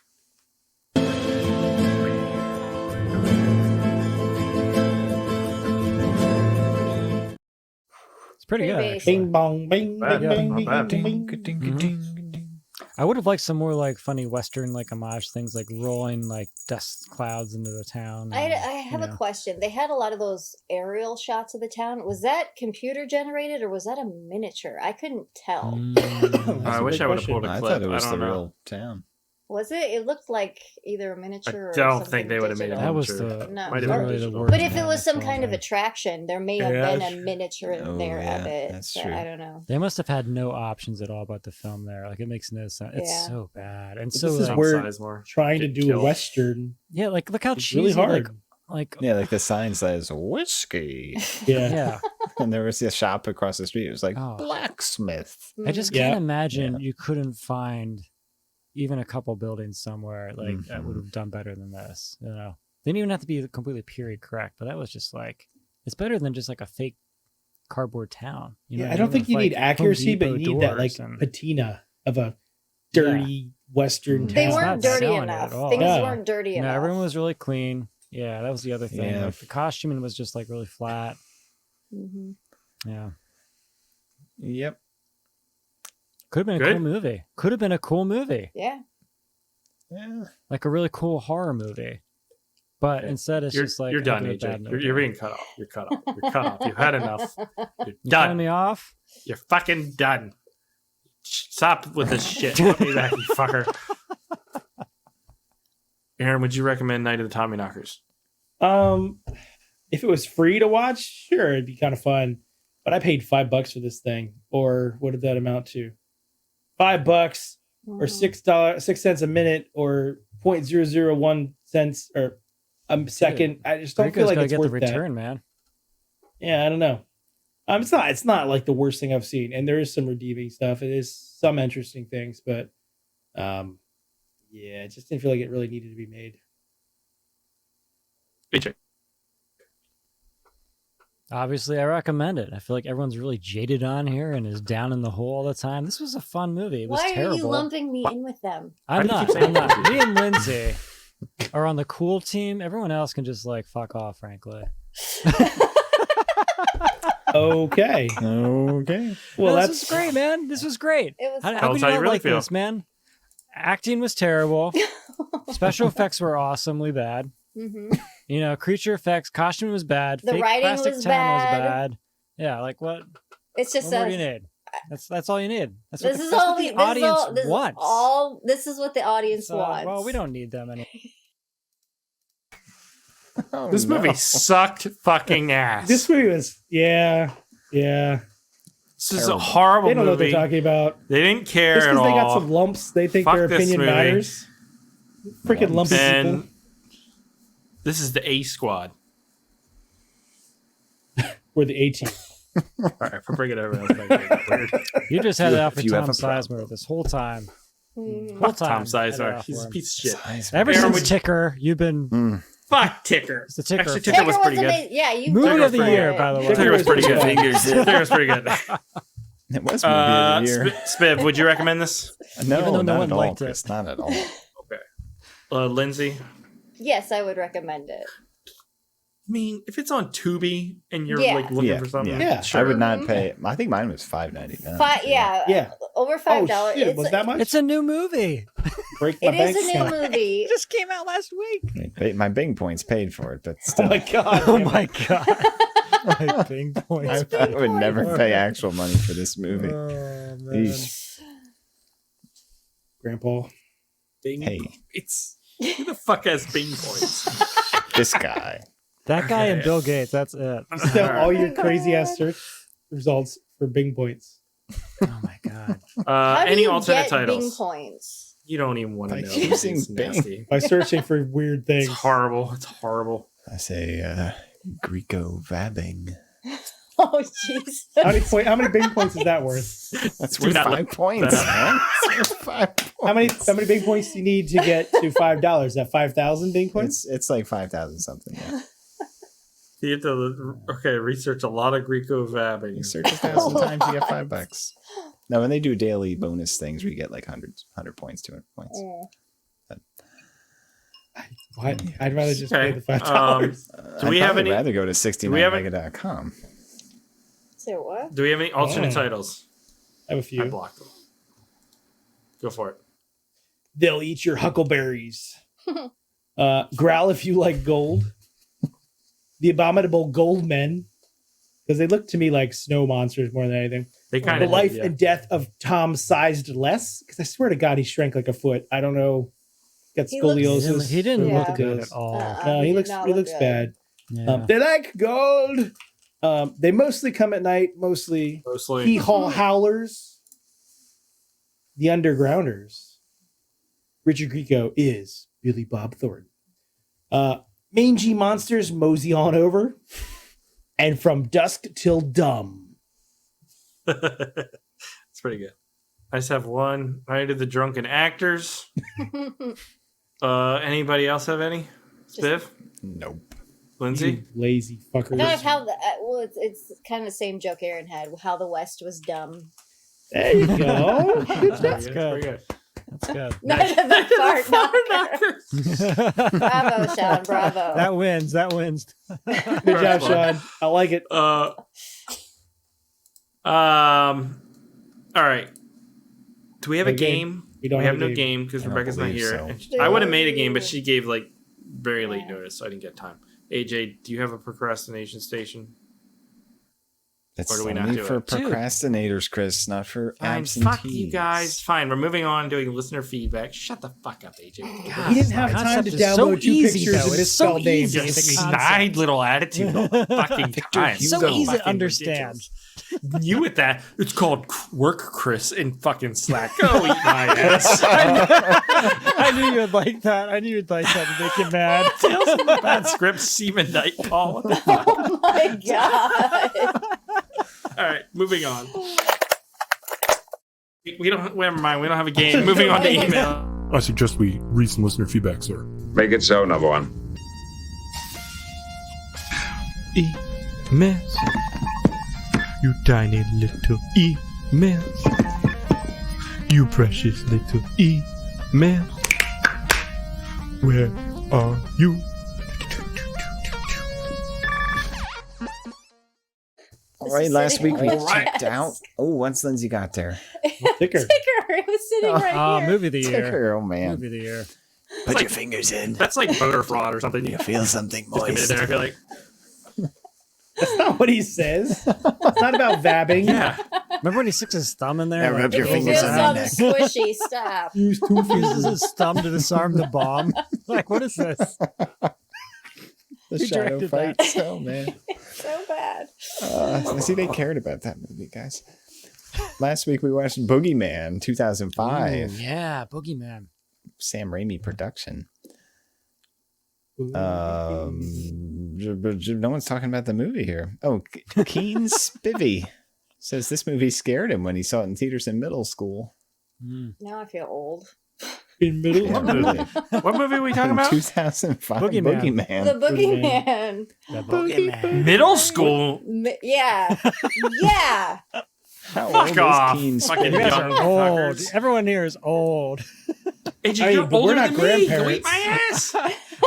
It's pretty good. basic. Bing bong, bing, Bad, bing, not bing, bad. bing, bing, bing. I would have liked some more like funny Western like homage things, like rolling like dust clouds into the town. I and, have you a know. question. They had a lot of those aerial shots of the town. Was that computer generated or was that a miniature? I couldn't tell. Mm. I wish I would have pulled a I clip. thought it was I the don't know. real town. Was it? It looked like either a miniature. I don't or think something they would have made it. digital. That was miniature. the No. Might have been literally the digital. worst But if it man was I some saw kind of there. attraction, there may have Yeah, been that's a miniature in Oh, there yeah, of it. that's but true. I don't know. They must have had no options at all about the film there. Like, it makes no sense. It's Yeah. so bad and But so this is like, where Size more. trying to Get do a killed. Western. yeah, like look how It's cheesy really hard. like Yeah, like the sign says whiskey. Yeah. yeah. And there was a shop across the street. It was like Oh. blacksmith. I just Yeah. can't imagine Yeah. you couldn't find even a couple buildings somewhere like that would have done better than this. You know, they didn't even have to be completely period correct, but that was just like it's better than just like a fake cardboard town. You know, Yeah, what I don't mean? think With, you need like, Home accuracy, but you Depot need that like doors and- patina of a dirty Western They town. It's weren't not dirty selling it enough. at all. Things Yeah. weren't dirty No, enough. everyone was really clean. Yeah, that was the other thing. Yeah. Like the costuming was just like really flat. hmm Yeah, Yep. could have been a Good. cool movie. Could have been a cool movie, Yeah. Yeah. like a really cool horror movie. But instead, it's You're, just like you're a done, good bad AJ. movie. You're being cut off. You're cut off. You're cut off. You've had enough. You're You cutting done. me off? You're fucking done. Stop with this shit. Put me back, you fucker. Aaron, would you recommend Night of the Tommyknockers? If it was free to watch, sure, it'd be kind of fun. But I paid $5 for this thing, or what did that amount to? $5 or $6 a minute, or 0.001 cents or a second. I just don't feel Rico's like gotta it's get worth the that. return, man. Yeah, I don't know. It's not like the worst thing I've seen, and there is some redeeming stuff. It is some interesting things, but yeah, it just didn't feel like it really needed to be made. AJ. Obviously, I recommend it. I feel like everyone's really jaded on here and is down in the hole all the time. This was a fun movie. It was Why terrible. are you lumping me in with them? I'm Why do you not. keep I'm not. saying Me and Lindsay are on the cool team. Everyone else can just like fuck off, frankly. Okay. Okay. Well, No, that's this was great, man. This was great. It was How fun. Tell could us you how you not really like feel. this, man? Acting was terrible. Special effects were awesomely bad. hmm You know, creature effects, costume was bad. The fake writing plastic was town bad. was bad. Yeah, like what? It's just What more do you a, need? That's all you need. That's this what the, is that's all what we, the this audience is all, this wants. Is all this is what the audience So, wants. well, we don't need them anymore. Oh, This no. movie sucked fucking ass. this movie was yeah. This is a Terrible. horrible They don't know what movie. they're talking about. They didn't care Just at because all. they got some lumps, they think Fuck their this opinion movie. matters. Freaking lumpy And people. this is the A Squad. We're the A team. All right, for bringing everyone else back. Weird. You just had it out for If you have Tom a problem. Sizemore this whole time. Mhm. Whole Fuck Tom time. Had it Sizemore. out He's for a him. piece of shit. Ever Aaron, since would you- Ticker, you've been Fuck Ticker. It's the Ticker Actually, effect. Ticker was pretty good. amazing. Yeah, you movie voted of the for year, it. by the way. Ticker was pretty good. Fingers. Ticker was pretty good. It was movie of the year. Spiv, would you recommend this? No, Even though no not one at all. liked it. Chris, not at all. Lindsay? Yes, I would recommend it. I mean, if it's on Tubi and you're Yeah. like looking Yeah, for something, yeah. sure. I would not pay. I think mine was $5.99. Yeah, over $5. Oh, shit, was that much? It's a new movie. Break my It bank is a new account. movie. It just came out last week. My Bing points paid for it, but Oh still, my god. Oh damn it. my god. My Bing points. I would never pay actual money for this movie. Oh, man. Eesh. Grandpa. Hey, It's Who the fuck has Bing points? This guy. That guy and Bill Gates. That's it. So all your crazy ass search results for Bing points. Oh my god. How do Any you alternate get titles? Bing points? You don't even want to By know. using It's Bing. nasty. By searching for weird things. It's horrible. It's horrible. I say Greco-vabbing. Oh, jeez. How many Bing points is that worth? That's Do worth not 5 look points, that man. It's worth 5 points. How many Bing points do you need to get to $5? Is that 5,000 Bing points? It's like 5,000 something. Yeah. You have to research a lot of Greco vabbing. You search 1,000 times, you get $5. Now, when they do daily bonus things, where you get like 100 points, 200 points. What? I'd rather just Okay. pay the $5. Do we have any? rather go to we have 69mega.com. Say what? Do we have any alternate titles? I have a few. I blocked them. Go for it. They'll eat your huckleberries. Growl if you like gold. The abominable gold men. Because they look to me like snow monsters more than anything. They kind The of life and death of Tom Sized Less. Because I swear to God, he shrank like a foot. I don't know. Got He looks- scoliosis. He didn't Yeah. look good at all. No, he did not look looks good. bad. Yeah. They like gold. They mostly come at night. Mostly hee haw howlers. The undergrounders. Richard Grieco is Billy Bob Thornton. Mangy monsters mosey on over. And from dusk till dumb. It's pretty good. I just have one. Night of the Drunken Actors. Anybody else have any? Spiv? Nope. Lindsay? You lazy fuckers. Kind of how the well, it's kind of the same joke Aaron had. How the West was dumb. There you go. That's Pretty good. good. That's good. Night of the fart knocker. Bravo, Sean. Bravo. That wins. That wins. Good job, Sean. I like it. All right. Do we have a game? We don't have have a no game. game because I don't Rebecca's not believe here. so. And I would have made a game, but she gave like very late notice, so I didn't get time. AJ, do you have a procrastination station? That's Or do we not only do for it? procrastinators, Chris, not for Fine, absentees. fuck you guys. Fine, we're moving on doing listener feedback. Shut the fuck up, AJ. God, He didn't have time to concept is so download 2 easy, pictures though. and It is so misspell names. easy. you the snide little attitude all the fucking time. So Hugo. easy to Fucking understand. ridiculous. You with that? It's called work, Chris, in fucking Slack. Go eat my ass. I knew you'd like that. I knew you'd like that to make you mad. Tales from the Bad Script, Seaman Night, Paul. What the fuck? Oh my god. All right, moving on. We don't. Never mind. We don't have a game. Moving on to email. I suggest we read some listener feedback, sir. Make it so, number one. Emails. You tiny little emails. You precious little emails. Where are you? All right, last week we All right. checked out. Oh, once Lindsay got there. Ticker. Ticker. It was sitting right here. Movie of the year. Ticker, oh man. Movie of the year. Put your fingers in. That's like voter fraud or something. You feel something Just give it moist. there. I feel like, That's not what he says. It's not about vabbing. yeah. Remember when he sticks his thumb in there? Yeah, rub your If you fingers feel on your something neck. squishy, stop. Use 2 He uses fingers. his thumb to disarm the bomb. Like, what is this? The Who shadow directed fights. Oh man. So bad. See, they cared about that movie, guys. Last week we watched Boogeyman 2005. Ooh, yeah, Boogeyman. Sam Raimi production. No one's talking about the movie here. Oh, Keen Spivvy says this movie scared him when he saw it in theaters in middle school. Now I feel old. In middle. Yeah, really. What movie are we talking In about? 2005, Boogeyman. Boogeyman. The Boogeyman. The Boogeyman. Middle school. Yeah. Yeah. How Fuck old off. is Keen Fucking You Spivvy? guys young are old. fuckers. Everyone here is old. AJ, I mean, you're but we're older not than me. Go grandparents. eat my ass.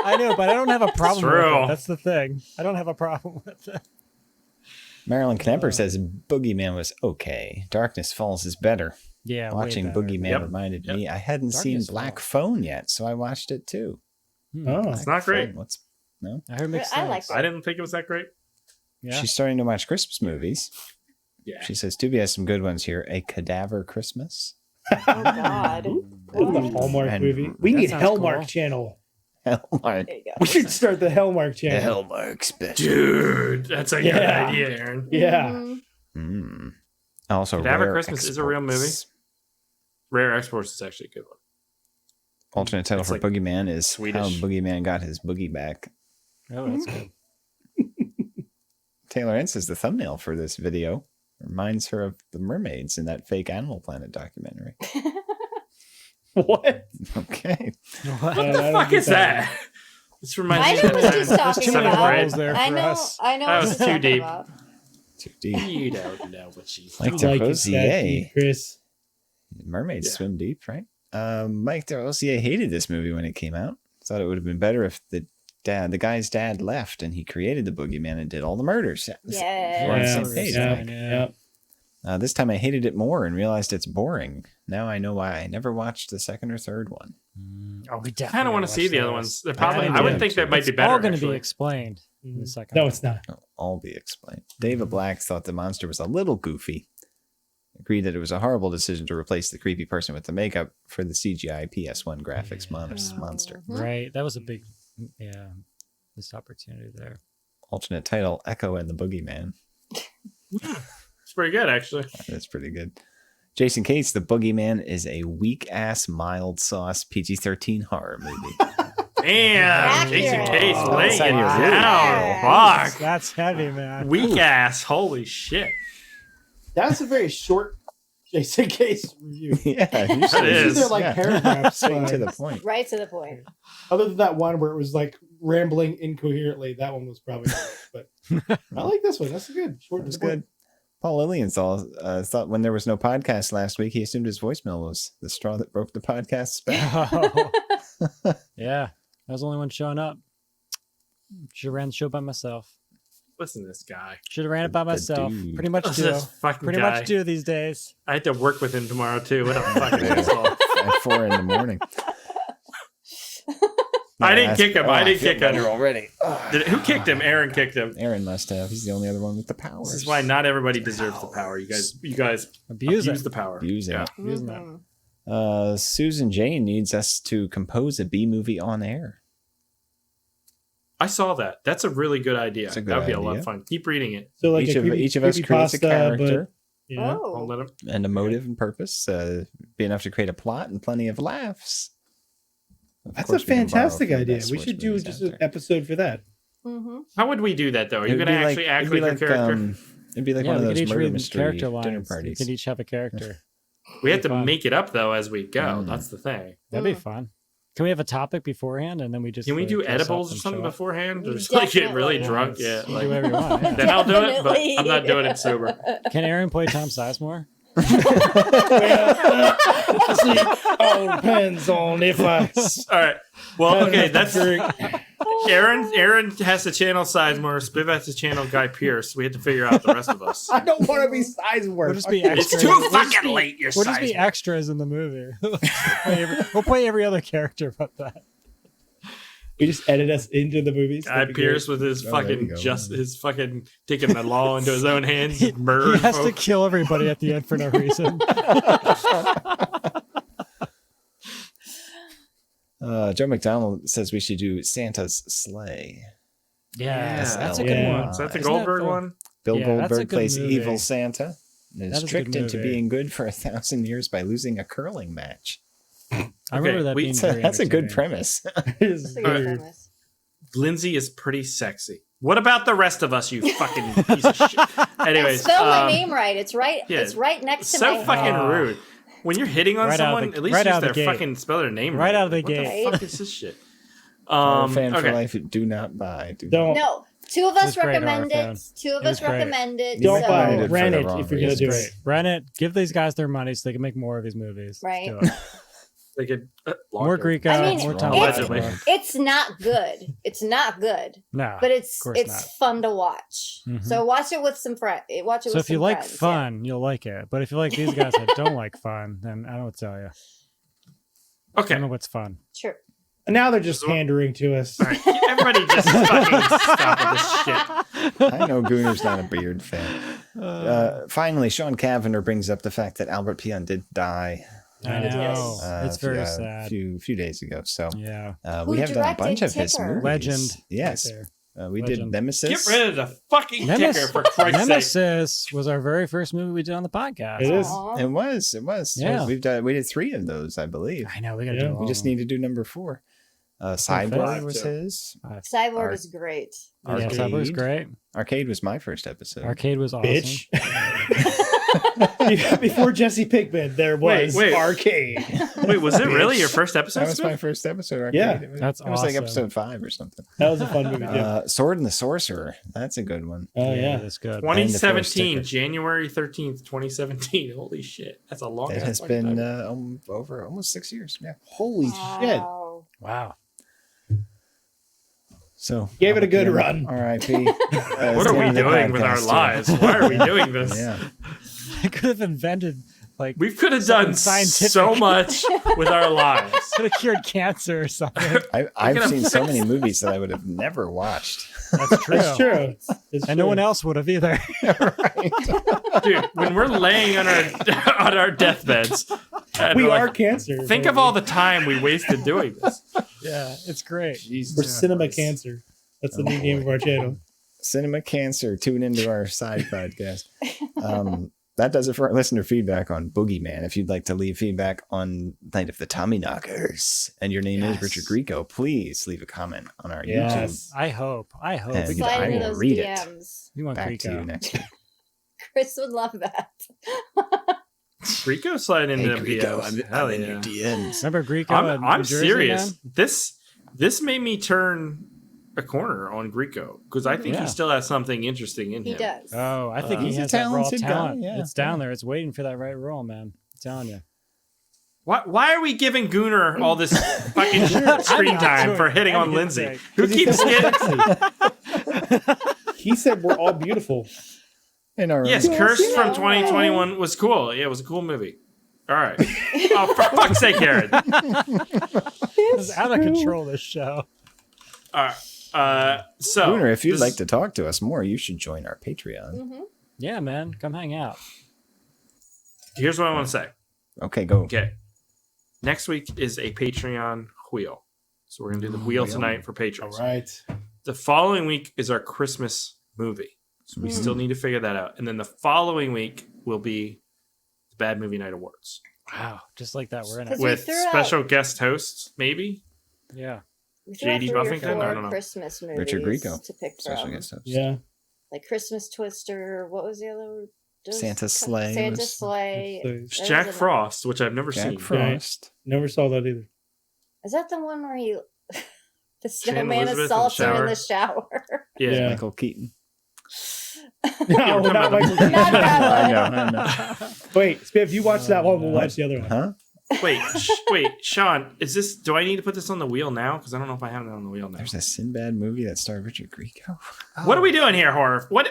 I know, but I don't have a problem with true. it. That's the thing. I don't have a problem with it. Marilyn Knemper says Boogeyman was okay. Darkness Falls is better. Yeah, way Watching better. Boogeyman Yep. reminded Yep. me I hadn't seen Darkness Black Falls. Phone yet, so I watched it too. Oh. It's not great. Phone, what's no? I heard mixed I sense. like I didn't think it was that great. Yeah. She's starting to watch Christmas movies. Yeah. She says Tubi has some good ones here. A Cadaver Christmas. Oh God. That's the Hallmark And movie. We that need sounds Hallmark cool. Channel. Hallmark. There you go. We should start the Hallmark The Channel. Hallmark special. Dude, that's a good Yeah. idea, Aaron. Yeah. Mhm. Mm. Also, Cadaver Rare Christmas is a real Exports. Rare Exports is actually a good one. Alternate title It's for like Boogeyman is Swedish. How Boogeyman Got His Boogie Back. Oh, that's good. Taylor Ince is the thumbnail for this video. Reminds her of the mermaids in that fake Animal Planet documentary. What? Okay. What the fuck is that? This reminds I me know of what she's talking too many about. bubbles there I for know. us. I know That what was she's too talking deep. about. Too deep. You don't know what she's Mike Like it that DeRosier. deep, Chris. Mermaids Yeah. swim deep, right? Mike DeRosier hated this movie when it came out. Thought it would have been better if the guy's dad left and he created the Boogeyman and did all the murders. Yeah. We're on the Yeah, same page, yeah, Mike. yeah. This time I hated it more and realized it's boring. Now I know why I never watched the second or third one. Oh, we I definitely kind of want to watch see the other those. ones. They're probably. Yeah, I would yeah. think that might be It's better. all going to be actually. explained in the second. No, one. it's not. It'll all be explained. David Black thought the monster was a little goofy. Agreed that it was a horrible decision to replace the creepy person with the makeup for the CGI PS1 graphics monster. Right. That was a big, missed opportunity there. Alternate title, Echo and the Boogeyman. It's pretty good, actually. That's pretty good. Jason Cates, The Boogeyman is a weak-ass, mild sauce PG-13 horror movie. Damn, Jason Accurate. Case Oh, laying that's it how you really down. Fuck. That's heavy, man. Weak ass. Holy shit. That's a very short Jason Case review. Yeah, That is. These are like paragraphs. straight to the point. Right to the point. Other than that one where it was like rambling incoherently, that one was probably better. But I like this one. That's good. Short It and was to the good. Paul Lilienthal thought when there was no podcast last week, he assumed his voicemail was the straw that broke the podcast's back. Oh. Yeah. I was the only one showing up. Should have ran the show by myself. Listen to this guy. Should have ran it by myself. dude. Pretty much Listen do. to this fucking Pretty guy. much do these days. I had to work with him tomorrow, too. What a fucking Yeah. asshole. At 4 a.m. I didn't kick him. I didn't kick him. already. Who kicked him? Aaron kicked him. Aaron must have. He's the only other one with the powers. This is why not everybody deserves the power. You guys Abuse abuse it. the power. Abusing Yeah. it. Abusing that. Mhm. Susan Jane needs us to compose a B movie on air. I saw that. That's a really good idea. It's a good That would be a lot idea. of fun. Keep reading it. So like each a of us creates a creepypasta, character but, you know, I'll Oh. let him. and a motive and purpose. Be enough to create a plot and plenty of laughs. Of that's a course, we can borrow fantastic from the idea. best We sports should do movies just out an there. episode for that. Mhm. How would we do that though? Are you It'd going to be actually act it'd be like your character? It'd be like Yeah, one of we could those each murder read mystery character dinner lines. We parties. could each have a character. We have to fun. make it up though as we go. Mm. That's the thing. That'd be fun. Can we have a topic beforehand and then we just Can we do dress up edibles or and something show up? beforehand? Or just like get really drunk? Yes. Yeah. You can Like, do whatever you want. Yeah. then I'll do it, but Definitely. I'm not doing it sober. Can Aaron play Tom Sizemore? See, all depends on if I. All right. Well, okay. That's drink. Aaron. Aaron has to channel Sizemore. Spiv has to channel Guy Pierce. We had to figure out the rest of us. I don't want to be size work. We'll just be It's extras. too We'll just fucking be- late. You're We'll just be Sizemore. extras in the movie. We'll play every other character but that. We just edit us into the movies. Guy That'd be Pierce great. with his Oh, there you fucking go. his fucking taking the law into his own hands, He murdering has to folk. kill everybody at the end for no reason. Joe McDonald says we should do Santa's Sleigh. Yes, that's a Yeah. good one. Is that the Isn't Goldberg the- one? Bill Yeah, that's a Goldberg good plays movie. evil Santa and That is is a good tricked into movie. being good for 1,000 years by losing a curling match. I remember that being very That's a good entertaining. premise. It's That's a good weird. premise. Lindsay is pretty sexy. What about the rest of us, you fucking piece of shit? Anyways, Spell my name right. It's right. yeah. It's right next to so my fucking Oh. rude. When you're hitting on Right out of someone, the- at least right use out of their the gate. fucking spell their name Right out of the What gate. the fuck is this shit? Fan for Okay. life, do not buy. Don't No, two of us was great, recommend Horror it. Two of It was us great. recommend it. don't so, buy recommended it. for Rent the it wrong if you're gonna reasons. do it. Rent it. Give these guys their money so they can make more of these movies. Right. Do it. They could More Greek I gods, mean, more Tom it's- Allegedly. Sizemore. It's not good. It's not good, No, but of it's course not. fun to watch. Mhm. So watch it with some friends. Watch it So with if you some like friends, fun, you'll like it. But if you like these guys that don't like fun, then I don't know what to tell you. I Okay. don't know what's fun. yeah. Sure. And now they're just pandering to us. All right. Everybody just fucking stop with this shit. I know Gooner's not a Beard fan. Finally, Sean Cavender brings up the fact that Albert Pion did die. I know. It's very a sad. few days ago. So Yeah. we have done a bunch of his Ticker? movies. Legend. Yes. Right We Legend. did Nemesis. Get rid of the fucking ticker, for Christ's sake. Nemesis was our very first movie we did on the podcast. It is. Aw. It was. Yeah. We did 3 of those, I believe. I know. We got to Yeah. do all We just of them. need to do number 4. Cyborg Five, was too. his. Cyborg is great. Yeah, Arcade. Cyborg was great. Arcade was my first episode. Arcade was awesome. Bitch. Before Jesse Pinkman, there was Wait. Arcade. Wait, was it really your first episode? That was my first episode. Arcade. Yeah. That's it was like awesome. episode 5 or something. That was a fun movie, too. Sword and the Sorcerer. That's a good one. Oh, yeah. That's good. 2017, And the January 13th, 2017. Holy shit. That's a long It has fucking been time. over almost 6 years. Yeah. Holy shit. Wow. Wow. So Gave it a good run. R.I.P. What are we doing with our lives? Why are we doing this? Yeah. I could have invented like We could have something done scientific. so much with our lives. Could have cured cancer or something. I've gonna seen so fix- many movies that I would have never watched. That's true. That's true. It's And no true. one else would have either. Dude, when we're laying on our deathbeds, and We we're are like, cancer. think of all the time we wasted doing this. Yeah, it's great. We're Cinema Cancer. That's the new name of our channel. Cinema Cancer. Tune into our side podcast. That does it for our listener feedback on Boogeyman. If you'd like to leave feedback on Night of the Tommyknockers and your name is Richard Grieco, please leave a comment on our YouTube. Yes. I hope. And We Slide I into will those read DMs. You want Back to you Greco. next week. Chris would love that. Rico slide into Hey, them Grieco, DMs. I'm Hell in yeah. your DMs. Remember Greco? in I'm New Jersey, serious. man? This made me turn a corner on Greco because I think Yeah. he still has something interesting in He him. does. Oh, I think he He's a has that raw talented guy, talent. yeah. It's down there. It's waiting for that right role, man. I'm telling you. Why are we giving Gooner all this fucking screen not time doing for hitting on anything. Lindsay? Who keeps getting? He said we're all beautiful. In our Yes, own- Cursed from 2021 was cool. Yeah, it was a cool movie. All right. Oh, for fuck's sake, Aaron. It's out of control, this show. All right. So, Booner, if you'd this- like to talk to us more, you should join our Patreon. Mm-hmm. Yeah, man. Come hang out. here's what I want to say. Okay, go. Okay. Next week is a Patreon wheel. So we're going to do the wheel tonight for All patrons. right. The following week is our Christmas movie. So we still need to figure that out. And then the following week will be the Bad Movie Night Awards Wow. Just like that. We're in it. Because we with threw out- special guest hosts, maybe. Yeah. We threw out JD 3 or Buffington? 4 I don't know. Christmas movies Richard Grieco. to pick Special from. guest host. Yeah. Like Christmas Twister. What was the other? Just Santa's Sleigh Santa's was- Sleigh. So, It's There Jack was Frost, which I've never seen. Jack Frost. never saw that either. Is that the one where he, the Shannon snowman Elizabeth in the assaults him in shower? the shower? Yeah. Yeah. Michael Keaton. No, talking not about the- Michael Keaton. Not that I one. know, I know. Wait, if you watch that one, we'll watch the other one. Huh? Wait, Sean, is this? Do I need to put this on the wheel now? Because I don't know if I have it on the wheel now. There's a Sinbad movie that starred Richard Grieco. What are we doing here, horror? What?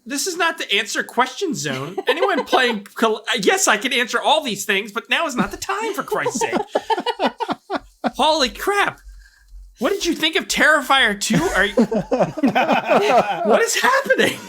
This is not the answer question zone. Anyone playing? Yes, I can answer all these things, but now is not the time. For Christ's sake! Holy crap! What did you think of Terrifier 2? Are you? What is happening?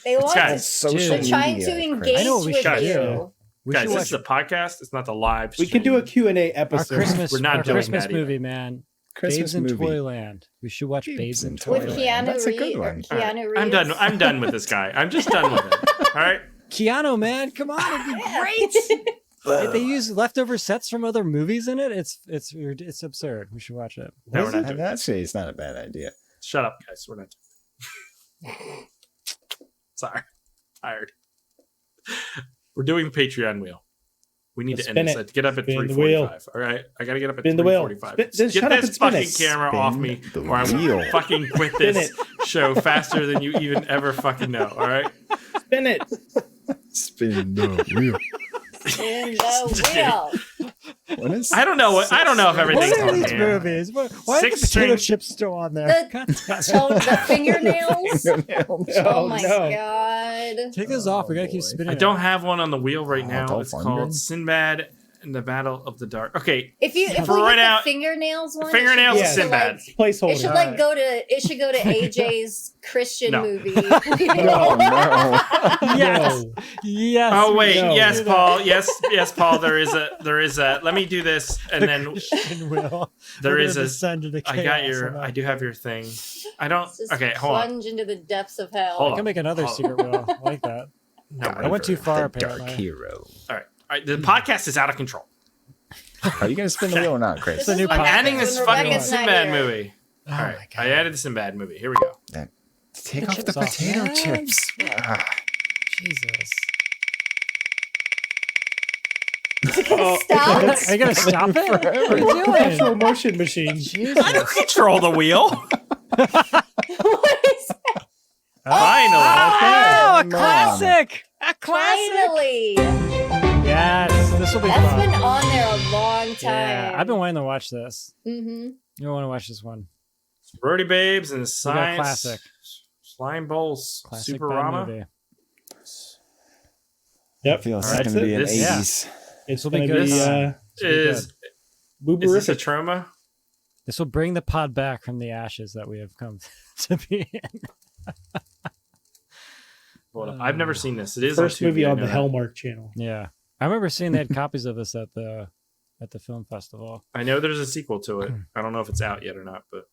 They want Guys, to. Social They're trying media to craze. engage I know what we with should you. do. We Guys, should this watch is a podcast. It's not the live. We can do a stream. Q&A our episode. Christmas, We're not our doing Christmas that either. movie, man. Christmas Babes in movie. Toyland. We should watch Babes in With Toyland. Toyland. Keanu That's a good Reeves. one. Keanu Reeves. I'm done. I'm done with this guy. I'm just done with him. All right. Keanu, man, come on, it'd be great. They use leftover sets from other movies in it. It's absurd. We should watch it. No, we're not doing And actually, it's not a bad idea. Shut up, guys. We're not. Sorry. Tired. We're doing the Patreon wheel. We need Let's to end spin this. it. Get up at Spin the wheel. 3:45. All right. I gotta get up at Spin the wheel. 3:45. Spin- then Get shut up this and spin fucking it. camera Spin off me, the or I wheel. will fucking quit Spin this show faster than you even ever fucking know. All right. Spin it. Spin the wheel. In the wheel. What is? I don't know. I don't know if everything's What are on these here. movies? Why are the Six potato string- chips still on there? The fingernails. Oh my no. god. Take those off. We gotta boy. keep spinning. I don't have one on the wheel right Oh, now. Dolph It's Lundgren? called Sinbad in the Battle of the Dark. Okay, If we get right the now, fingernails one, fingernails it is should, Sinbad. Placeholder. It should like go to AJ's Christian No. movie. No, no. Yes. Yes. Oh wait, No. yes, Paul. Yes, Paul. There is a. Let me do this, and then Christian will. there We're is gonna a. descend into I got chaos your. somehow. I do have your thing. I don't. Just Okay, hold on. plunge into the depths of hell. Hold I can make another Hold on. secret will. I like that. No, I went too far, The Dark apparently. Hero. All right. The podcast is out of control. Are you gonna spin the wheel or not, Chris? This a is new what I'm podcast. adding happens this when fucking Rebecca's not Sinbad here. movie. Oh All right, my God. I added the Sinbad movie. Here we go. Take off the chips off. potato Yes. chips. Ah. Jesus. Stop. Are you gonna stop it? What are you doing? Natural motion machine. Jesus. I don't control the wheel. What is that? Finally. Oh, a Come classic! A classic! Finally. Yes, this will be That's fun. been on there a long time. Yeah, I've been wanting to watch this. Mm-hmm. You want to watch this one? Brody Babes and We got a Science. classic. Slime Bowls. Classic Super bad Rama. movie. Yep. I feel it's All right, gonna be an this- 80s. It's will be going to good. be Is this a booberific. trauma? This will bring the pod back from the ashes that we have come to be in. Hold up. I've never seen this. It is First on Tubi, movie I on know the that. Hellmark channel. Yeah, I remember seeing they had copies of this at the film festival. I know there's a sequel to it. I don't know if it's out yet or not, but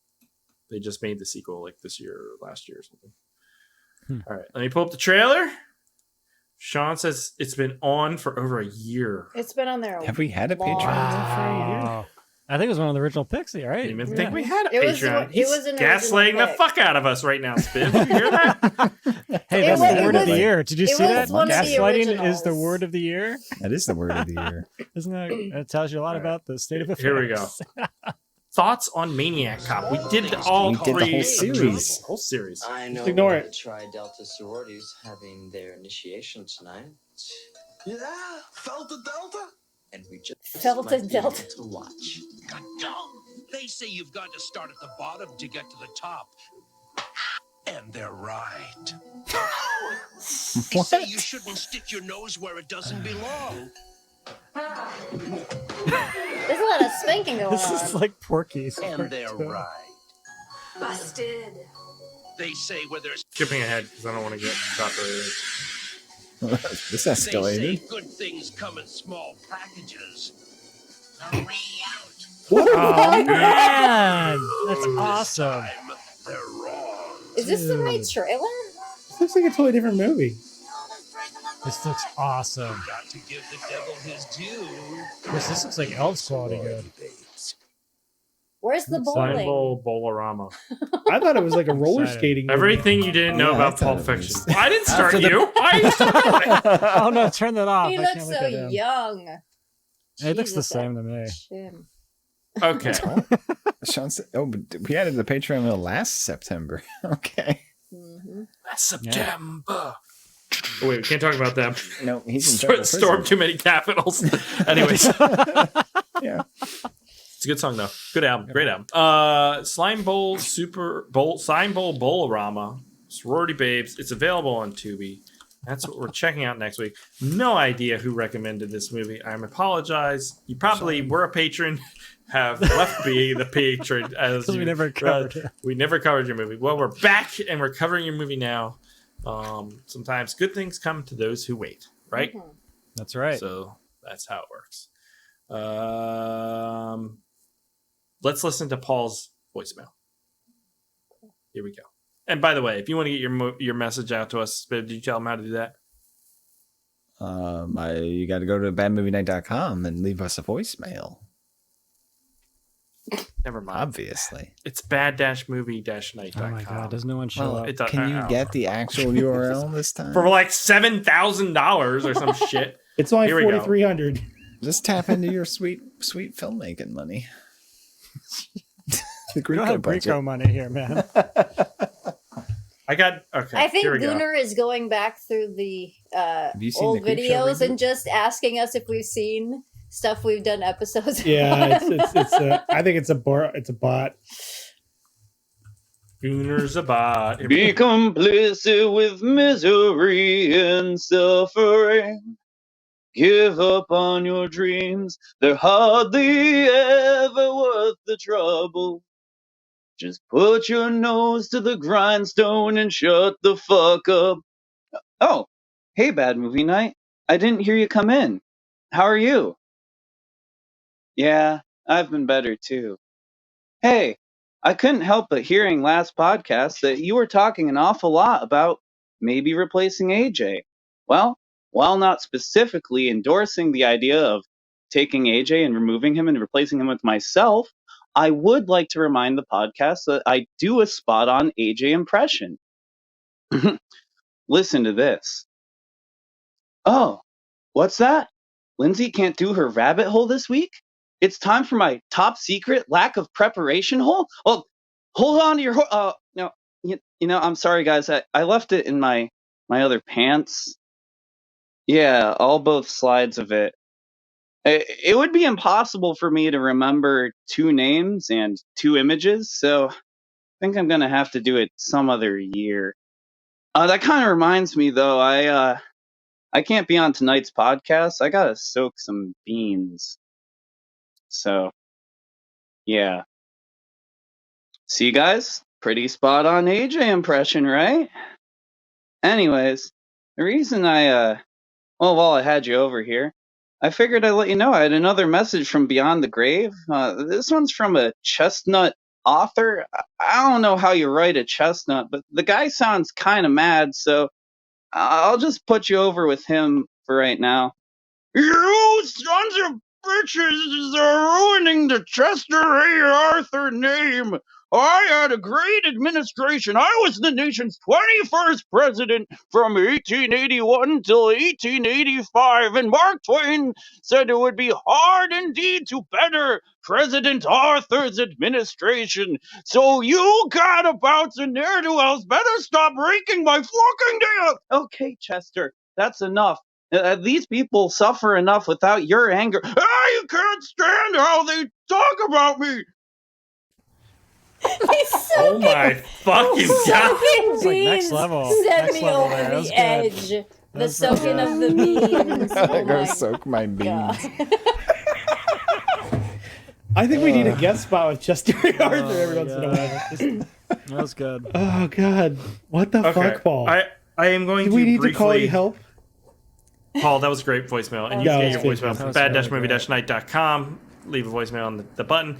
they just made the sequel like this year or last year or something. All right, let me pull up the trailer. Sean says it's been on for over a year. It's been on there. Have we had a long Patreon time. for a year? Wow. I think it was one of the original picks, right? I didn't even think we had a It was Patreon. it He's was an gaslighting original the pick. fuck out of us right now, Spin. Did you hear that? Hey, It that's was- the it word of the was- year. Did you it see was that? one of the Gaslighting is the originals. word of the year. That is the word of the year. Isn't that? It tells you a lot about the state of affairs. Here we go. Thoughts on Maniac Cop? We did all We did the three whole series. Whole series. I know ignore it. the Tri-Delta sororities having their initiation tonight. Yeah, Delta Delta. And we just Delta might be Delta. able to watch. They say you've got to start at the bottom to get to the top. And they're right. They say you shouldn't stick your nose where it doesn't belong. There's a lot of spanking going This on. is like Porky's. And they're right. Busted. They say where there's Skipping ahead because I don't want to get copyrighted. This they say escalated. good things come in small packages. Oh man, that's awesome. Time, they're wrong. Is this the right trailer? This looks like a totally different movie. This looks awesome. Got to give the devil his due. This looks like Elves quality good. Where's the Slime bowling? Bowl Bolorama. I thought it was like a roller Excited. skating movie. Everything you didn't know Yeah, about I thought Pulp it Fiction. was- Well, I didn't start After the- you. Why are you starting? Oh no, turn that off. He I looks can't look so at him. young. It looks the Jesus, same to me. that chin. Okay. Sean said, "Oh, but we added the Patreon bill last September." Okay. Mhm. September. Oh, wait, we can't talk about them. No, he's in federal Storm prison. too many capitals. Anyways, Yeah. it's a good song though. Good album. Great album. Slime Bowl Bolorama. Sorority Babes. It's available on Tubi. That's what we're checking out next week. No idea who recommended this movie. I apologize. You probably were a patron, have left being the patron as Because we never covered it. We never covered your movie. Well, we're back and we're covering your movie now. Sometimes good things come to those who wait, right? Mhm. That's right. So that's how it works. Let's listen to Paul's voicemail. Here we go. And by the way, if you want to get your message out to us, did you tell them how to do that? You got to go to badmovienight.com and leave us a voicemail. Never mind. Obviously. It's bad-movie-night.com. Oh my god, doesn't no one show up? Can you get the actual URL this time? For like $7,000 or some shit. It's only Here we go. 4,300. Just tap into your sweet filmmaking money. The We don't have budget. Greco money here, man. I got okay. I think here we go. Gunnar is going back through the you seen old the Creep Show videos reboot? and just asking us if we've seen stuff we've done episodes. Yeah, it's I think it's a bot. Gunnar's a bot. Here we Be go. complicit with misery and suffering. Give up on your dreams, they're hardly ever worth the trouble. Just put your nose to the grindstone and shut the fuck up. Oh, hey, Bad Movie Night. I didn't hear you come in. How are you? Yeah, I've been better too. Hey, I couldn't help but hearing last podcast that you were talking an awful lot about maybe replacing AJ. Well, while not specifically endorsing the idea of taking AJ and removing him and replacing him with myself, I would like to remind the podcast that I do a spot on AJ impression. Listen to this. Oh, what's that? Lindsay can't do her rabbit hole this week? It's time for my top secret lack of preparation hole? Well, hold on to your no, I'm sorry guys. I left it in my other pants. Yeah, all both slides of it. It would be impossible for me to remember 2 names and 2 images, so I think I'm going to have to do it some other year. That kind of reminds me though, I can't be on tonight's podcast. I gotta soak some beans. So, yeah. See you guys? Pretty spot on AJ impression, right? Anyways, the reason while I had you over here, I figured I'd let you know I had another message from Beyond the Grave. This one's from a chestnut author. I don't know how you write a chestnut, but the guy sounds kind of mad, so I'll just put you over with him for right now. You sons of bitches are ruining the Chester A. Arthur name. I had a great administration. I was the nation's 21st president from 1881 till 1885, and Mark Twain said it would be hard indeed to better President Arthur's administration. So you gadabouts and ne'er-do-wells better stop raking my fucking day. Okay, Chester, that's enough. These people suffer enough without your anger. You can't stand how they talk about me. Oh my fucking god! It's like next level. Set Next me level over there. That the was good. edge. The That's so soaking good. of the beans. Oh Go my soak my beans. I think we need a guest spot with Chester Arthur every once in a God. while. Just- That was good. oh God, what the fuck, Paul? I am going Do to we need briefly... to call you help? Paul, that was a great voicemail. And you Yeah, can it get your was voicemail fantastic. from That was bad-movie-night.com. Leave a voicemail on the button.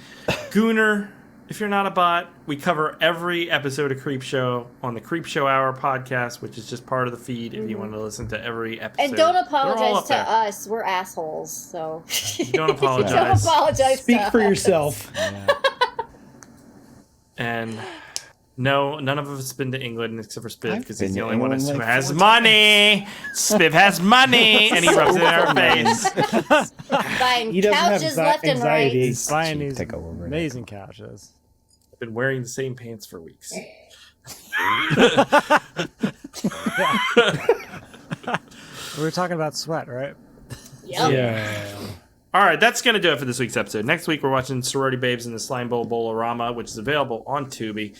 Gooner, if you're not a bot, we cover every episode of Creep Show on the Creep Show Hour podcast, which is just part of the feed if you want to listen to every episode. And don't They're all apologize up to there. us. We're assholes, so Don't apologize. don't apologize. Speak to for us. yourself. And no, none of us have been to England except for Spiv because he's been the to only one England who like has 4 money. Spiv has money, and he rubs it in our face. Buying He doesn't have couches left and right. anxiety. He's buying these Take over. amazing couches. I've been wearing the same pants for weeks. We were talking about sweat, right? Yep. Yeah. All right, that's going to do it for this week's episode. Next week, we're watching Sorority Babes in the Slime Bowl Bowl-orama, which is available on Tubi.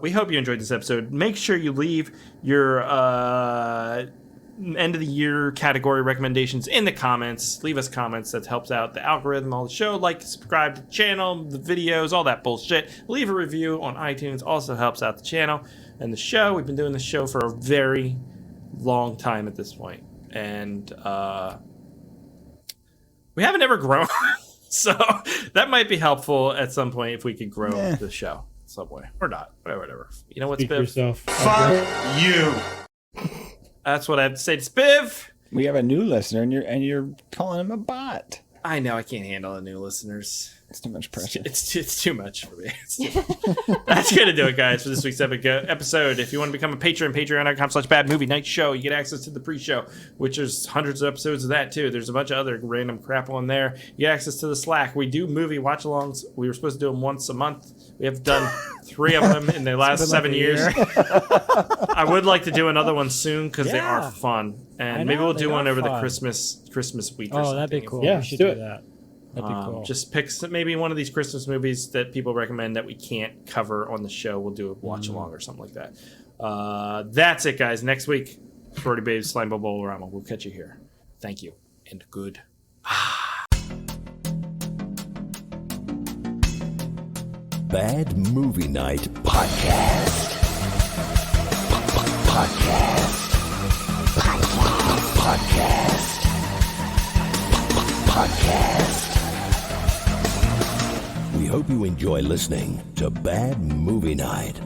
We hope you enjoyed this episode. Make sure you leave your end of the year category recommendations in the comments. Leave us comments. That helps out the algorithm, all the show. Like, subscribe to the channel, the videos, all that bullshit. Leave a review on iTunes. Also helps out the channel and the show. We've been doing this show for a very long time at this point. And we haven't ever grown. So that might be helpful at some point if we could grow the show some way. Or not. Whatever. You know what, Speak for Spiv? yourself. Fuck you. That's what I have to say to Spiv. We have a new listener, and you're calling him a bot. I know I can't handle the new listeners. It's too much pressure. It's too much for me. It's too much. That's gonna do it, guys, for this week's episode. If you want to become a patron, patreon.com/badmovienight-show, you get access to the pre-show, which is hundreds of episodes of that too. There's a bunch of other random crap on there. You get access to the Slack. We do movie watch-alongs. We were supposed to do them once a month. We have done 3 of them in the last 7 years. I would like to do another one soon because they are fun, and maybe we'll do one over the Christmas week. Or something. That'd be cool. Yeah, we should do do it. that. That'd be cool. Just pick maybe one of these Christmas movies that people recommend that we can't cover on the show. We'll do a watch along or something like that. That's it, guys. Next week, Sorority Babes Slime Bowl Bowl-orama. We'll catch you here. Thank you. and good. Bad Movie Night Podcast. Podcast. We hope you enjoy listening to Bad Movie Night.